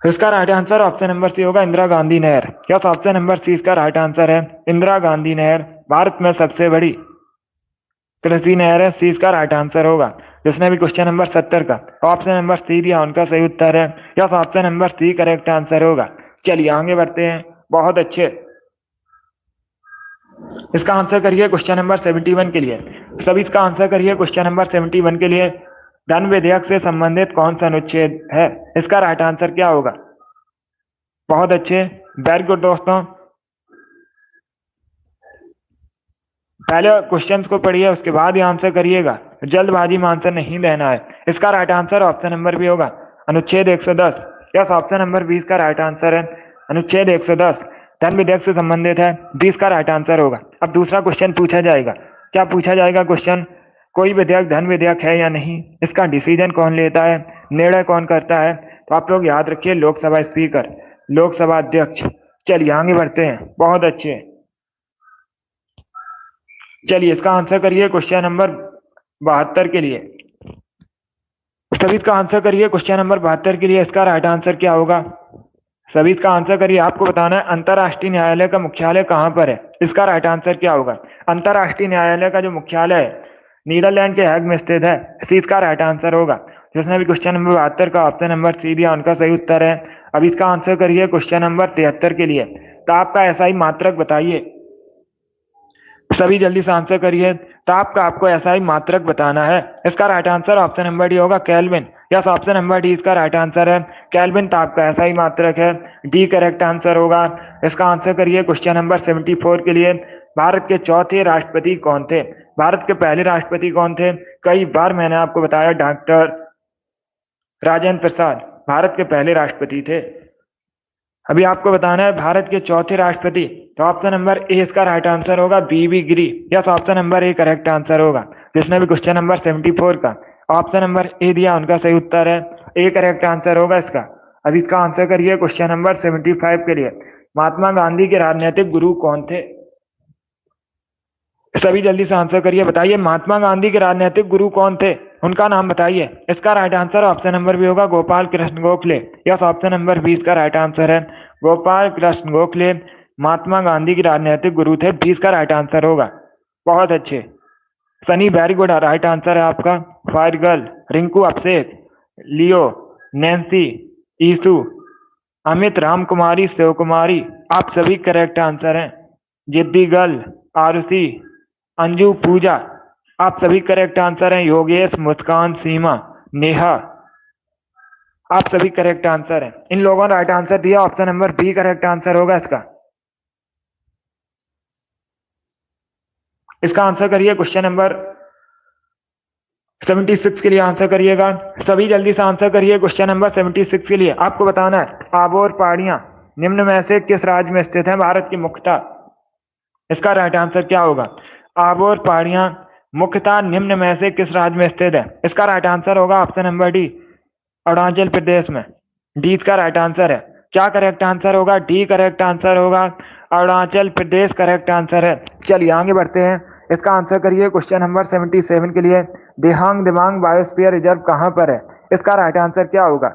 इसका right answer option number C होगा, इंदिरा गांधी नहर। यस, ऑप्शन नंबर सी इसका राइट आंसर है। इंदिरा गांधी नहर भारत में सबसे बड़ी कृषि नहर है, सी इसका राइट आंसर होगा। जिसने भी क्वेश्चन नंबर 70 का ऑप्शन नंबर सी दिया उनका सही उत्तर है। Yes, option number C correct answer होगा। चलिए आगे बढ़ते हैं। बहुत अच्छे। इसका आंसर करिए क्वेश्चन नंबर 71 के लिए। सभी इसका आंसर करिए क्वेश्चन नंबर 71 के लिए। धन विधेयक से संबंधित कौन सा अनुच्छेद है। इसका राइट आंसर क्या होगा। बहुत अच्छे, वेरी गुड दोस्तों। पहले क्वेश्चंस को पढ़िए, उसके बाद ही आंसर करिएगा। जल्दबाजी में आंसर नहीं देना है। इसका right answer option number B होगा, अनुच्छेद 110। यस, ऑप्शन नंबर 20 का राइट आंसर है। अनुच्छेद 110 धन विधेयक से संबंधित है, 20 का राइट आंसर होगा। अब दूसरा क्वेश्चन पूछा जाएगा। क्या पूछा जाएगा क्वेश्चन। कोई विधेयक धन विधेयक है या नहीं, इसका डिसीजन कौन लेता है, निर्णय कौन करता है। तो आप लोग याद रखिए, लोकसभा स्पीकर, लोकसभा अध्यक्ष। चलिए आगे बढ़ते हैं। बहुत अच्छे। चलिए इसका आंसर करिए क्वेश्चन नंबर 72 के लिए। सभी इसका आंसर करिए क्वेश्चन नंबर 72 के लिए। इसका राइट आंसर क्या होगा। सभी इसका आंसर करिए। आपको बताना है अंतरराष्ट्रीय न्यायालय का मुख्यालय कहां पर है। इसका राइट आंसर क्या होगा। अंतरराष्ट्रीय न्यायालय का जो मुख्यालय है नीदरलैंड के हैग में स्थित है, इसी इसका राइट आंसर होगा। जिसने भी क्वेश्चन नंबर 72 का ऑप्शन नंबर सी दिया उनका सही उत्तर है। अब इसका आंसर करिए क्वेश्चन नंबर 73 के लिए। ताप का ऐसा ही मात्रक बताइए। सभी जल्दी से आंसर करिए। ताप का आपको ऐसा ही मात्रक बताना है। इसका right answer option number D होगा, kelvin. Yes, option number D इसका राइट आंसर है। केल्विन ताप का ऐसा ही मात्रक है, डी करेक्ट आंसर होगा। इसका आंसर करिए क्वेश्चन नंबर 74 के लिए। भारत के चौथे राष्ट्रपति कौन थे। भारत के पहले राष्ट्रपति कौन थे। कई बार मैंने आपको बताया, डॉक्टर राजेंद्र प्रसाद भारत के पहले राष्ट्रपति थे। अभी आपको बताना है भारत के चौथे राष्ट्रपति, तो ऑप्शन नंबर ए इसका राइट आंसर होगा, V V Giri. Yes, option number A correct answer होगा। जिसने भी क्वेश्चन नंबर 74 का ऑप्शन नंबर ए दिया उनका सही उत्तर है। ए करेक्ट आंसर होगा इसका। अब इसका आंसर करिए क्वेश्चन नंबर 75 के लिए। महात्मा गांधी के राजनीतिक गुरु कौन थे। सभी जल्दी से आंसर करिए, बताइए महात्मा गांधी के राजनीतिक गुरु कौन थे। उनका नाम बताइए। इसका right answer option number B होगा Gopal Krishna Gokhale. Yes, option number B इसका राइट आंसर है। गोपाल कृष्ण गोखले महात्मा गांधी के राजनीतिक गुरु थे। 20 का राइट आंसर होगा। बहुत अच्छे Sunny, very good, right answer है आपका। फायर गर्ल, रिंकू, अभिषेक, लियो, नैन्सी, ईसु, अमित, राम कुमारी, शिव कुमारी, आप सभी करेक्ट आंसर हैं। जिद्दी गर्ल, आरुषि, अंजू, पूजा, आप सभी करेक्ट आंसर हैं। योगेश, मुस्कान, सीमा, नेहा, आप सभी करेक्ट आंसर हैं। इन लोगों ने राइट आंसर दिया। Option number B correct answer होगा इसका। इसका आंसर करिए। क्वेश्चन नंबर 76 के लिए आंसर करिएगा। सभी जल्दी से आंसर करिए क्वेश्चन नंबर 76 के लिए। आपको बताना है आबोर पहाड़ियां निम्न में से किस राज्य में स्थित है भारत की मुख्यतः। इसका राइट आंसर क्या होगा। आबोर पहाड़ियां मुख्यतः निम्न में से किस राज्य में स्थित है। इसका राइट आंसर होगा option number D, Arunachal Pradesh में। डी इसका राइट आंसर है। क्या करेक्ट आंसर होगा। डी करेक्ट आंसर होगा। अरुणाचल प्रदेश करेक्ट आंसर है। चलिए आगे बढ़ते हैं। इसका आंसर करिए क्वेश्चन नंबर 77 के लिए। देहांग दिबांग बायोस्फीयर रिजर्व कहां पर है। इसका राइट आंसर क्या होगा।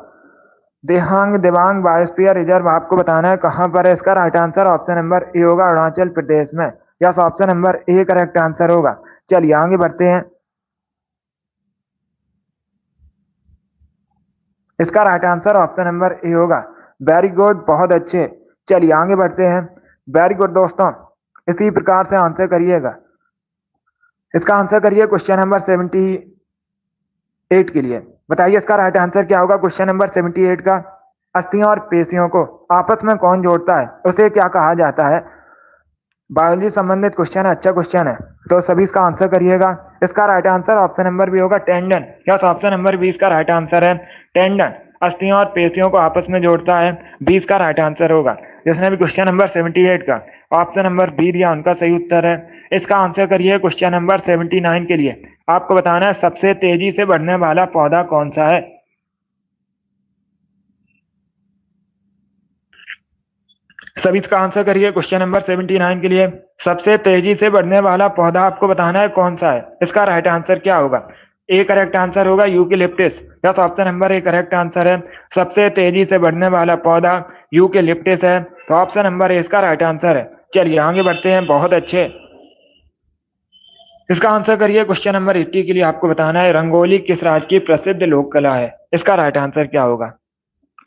देहांग दिबांग बायोस्फीयर रिजर्व आपको बताना है कहां पर है। इसका right answer option number A होगा, अरुणाचल प्रदेश में। Yes, option number A correct answer होगा। चलिए आगे बढ़ते हैं। इसका right answer option number A होगा। वेरी गुड, बहुत अच्छे। चलिए आगे बढ़ते हैं। वेरी गुड दोस्तों, इसी प्रकार से आंसर करिएगा। इसका आंसर करिए क्वेश्चन नंबर 78 के लिए। बताइए इसका राइट आंसर क्या होगा। क्वेश्चन नंबर 78 का, अस्थियों और पेशियों को आपस में कौन जोड़ता है, उसे क्या कहा जाता है। बायोलॉजी संबंधित क्वेश्चन है, अच्छा क्वेश्चन है, तो सभी इसका आंसर करिएगा। इसका right answer option number B होगा, tendon. Yes, option number B इसका राइट आंसर है। टेंडन अस्थियों और पेशियों को आपस में जोड़ता है। 20 का राइट आंसर होगा। जिसने भी क्वेश्चन नंबर 78 का ऑप्शन नंबर बी दिया उनका सही उत्तर है। इसका आंसर करिए क्वेश्चन नंबर 79 के लिए। आपको बताना है सबसे तेजी से बढ़ने वाला पौधा कौन सा है। सभी इसका आंसर करिए क्वेश्चन नंबर 79 के लिए। सबसे तेजी से बढ़ने वाला पौधा आपको बताना है कौन सा है। इसका राइट आंसर क्या होगा। ए करेक्ट आंसर होगा eucalyptus. Yes, option number A correct answer है। सबसे तेजी से बढ़ने वाला पौधा यूकेलिप्टिस है, तो ऑप्शन नंबर ए इसका राइट आंसर है। चलिए आगे बढ़ते हैं। बहुत अच्छे। इसका आंसर करिए क्वेश्चन नंबर 80 के लिए। आपको बताना है रंगोली किस राज्य की प्रसिद्ध लोक कला है। इसका राइट आंसर क्या होगा।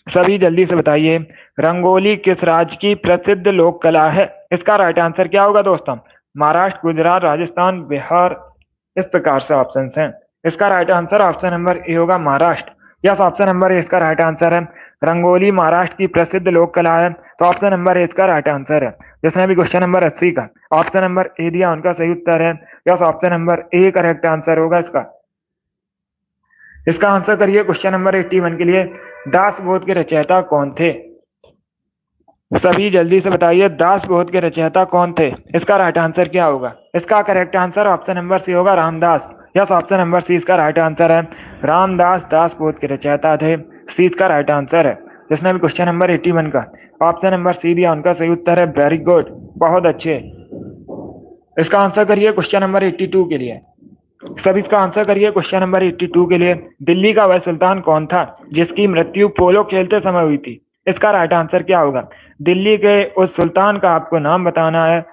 सभी जल्दी से बताइए, रंगोली किस राज्य की प्रसिद्ध लोक कला है। इसका राइट आंसर क्या होगा दोस्तों। महाराष्ट्र, गुजरात, राजस्थान, बिहार, इस प्रकार से ऑप्शन हैं। इसका right answer option number A होगा, Maharashtra. Yes, option number A इसका राइट आंसर है। रंगोली महाराष्ट्र की प्रसिद्ध लोक कला है, तो ऑप्शन नंबर ए इसका राइट आंसर है। जिसने भी क्वेश्चन नंबर 80 का ऑप्शन नंबर ए दिया उनका सही उत्तर है। Yes, option number A correct answer होगा इसका। इसका आंसर करिए क्वेश्चन नंबर 81 के लिए। दासबोध के रचयिता कौन थे। सभी जल्दी से बताइए, दासबोध के रचयिता कौन थे। इसका राइट आंसर क्या होगा। इसका correct answer option number C होगा, Ramdas. Yes, option number C इसका राइट आंसर है। रामदास दासबोध के रचयिता थे। सी इसका राइट आंसर है। जिसने भी क्वेश्चन नंबर 81 का ऑप्शन नंबर सी दिया उनका सही उत्तर है। वेरी गुड, बहुत अच्छे। इसका आंसर करिए क्वेश्चन नंबर 82 के लिए। सभी इसका आंसर करिए क्वेश्चन नंबर 82 के लिए। दिल्ली का वह सुल्तान कौन था जिसकी मृत्यु पोलो खेलते समय हुई थी। इसका राइट आंसर क्या होगा। दिल्ली के उस सुल्तान का आपको नाम बताना है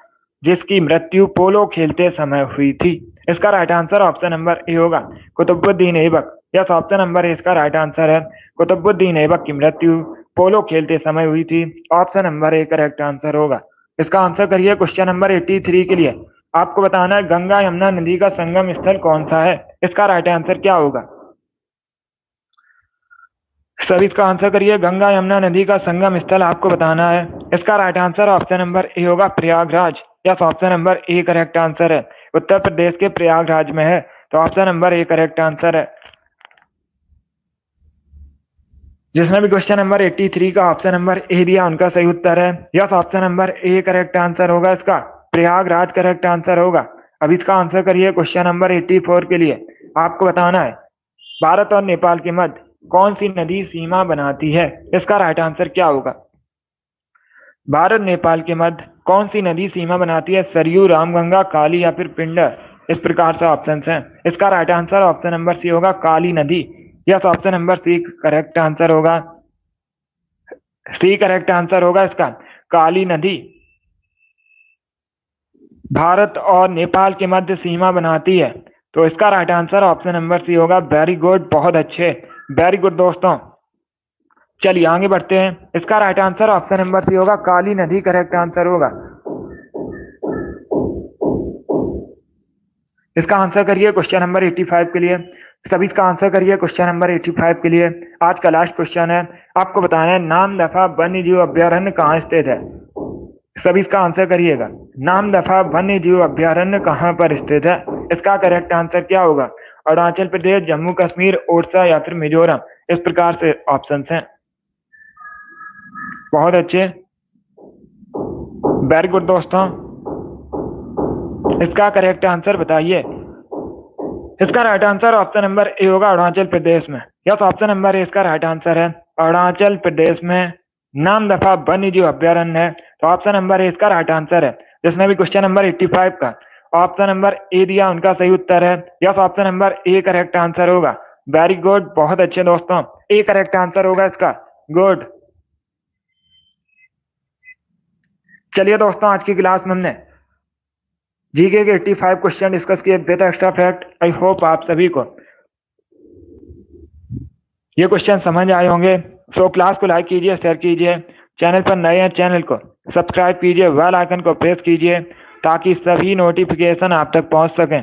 जिसकी मृत्यु पोलो खेलते समय हुई थी। इसका right answer option number A होगा, Qutubuddin Aibak. Yes, option number A इसका राइट आंसर है। कुतुबुद्दीन ऐबक की मृत्यु पोलो खेलते समय हुई थी। Option number A correct answer होगा। इसका आंसर करिए क्वेश्चन नंबर 83 के लिए। आपको बताना है गंगा यमुना नदी का संगम स्थल कौन सा है। इसका राइट आंसर क्या होगा। सभी इसका आंसर करिए। गंगा यमुना नदी का संगम स्थल आपको बताना है। इसका right answer option number A होगा, Prayagraj. Yes, option number A correct answer है। उत्तर प्रदेश के प्रयागराज में है, तो option number A correct answer है। जिसने भी क्वेश्चन नंबर 83 का ऑप्शन नंबर ए दिया उनका सही उत्तर है। Yes, option number A correct answer होगा इसका। प्रयागराज करेक्ट आंसर होगा। अब इसका आंसर करिए क्वेश्चन नंबर 84 के लिए। आपको बताना है भारत और नेपाल के मध्य कौन सी नदी सीमा बनाती है। इसका राइट आंसर क्या होगा। भारत नेपाल के मध्य कौन सी नदी सीमा बनाती है। सरयू, रामगंगा, काली या फिर पिंडर। इस प्रकार से ऑप्शन हैं। इसका right answer option number C होगा काली नदी। Yes, option number C correct answer होगा। सी करेक्ट आंसर होगा इसका, काली नदी भारत और नेपाल के मध्य सीमा बनाती है। तो इसका right answer option number C होगा। वेरी गुड, बहुत अच्छे, वेरी गुड दोस्तों। चलिए आगे बढ़ते हैं। इसका right answer option number C होगा, काली नदी करेक्ट आंसर होगा। इसका आंसर करिए क्वेश्चन नंबर 85 के लिए। सभी इसका आंसर करिए क्वेश्चन नंबर 85 के लिए। आज का लास्ट क्वेश्चन है, आपको बताना है नामदफा वन्य जीव अभ्यारण्य कहाँ स्थित है। सभी इसका आंसर करिएगा। नामदफा वन्य जीव अभ्यारण्य कहाँ पर स्थित है। इसका करेक्ट आंसर क्या होगा। अरुणाचल प्रदेश, जम्मू कश्मीर, ओडिशा या फिर मिजोरम। इस प्रकार से ऑप्शन हैं। बहुत अच्छे, वेरी गुड दोस्तों। इसका करेक्ट आंसर बताइए। इसका right answer option number A होगा, अरुणाचल प्रदेश में। यस, ऑप्शन नंबर ए इसका राइट आंसर है। अरुणाचल प्रदेश में नामदफा वन्य जीव अभ्यारण्य है। तो ऑप्शन नंबर ए इसका राइट आंसर है। जिसने भी क्वेश्चन नंबर 85 का ऑप्शन नंबर ए दिया उनका सही उत्तर है। Yes, option number A correct answer होगा। वेरी गुड, बहुत अच्छे दोस्तों, ए करेक्ट आंसर होगा इसका। गुड। चलिए दोस्तों, आज की क्लास में हमने जीके के 85 क्वेश्चन डिस्कस किए with extra fact. I hope आप सभी को ये क्वेश्चन समझ आए होंगे। सो क्लास को लाइक कीजिए, शेयर कीजिए, चैनल पर नए हैं चैनल को सब्सक्राइब कीजिए, बेल आइकन को प्रेस कीजिए ताकि सभी नोटिफिकेशन आप तक पहुंच सकें।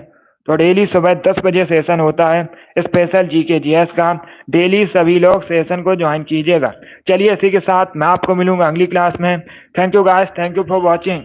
तो डेली सुबह 10 बजे सेशन होता है स्पेशल जीके जीएस का। डेली सभी लोग सेशन को ज्वाइन कीजिएगा। चलिए इसी के साथ मैं आपको मिलूंगा अगली क्लास में। Thank you guys, thank you for watching.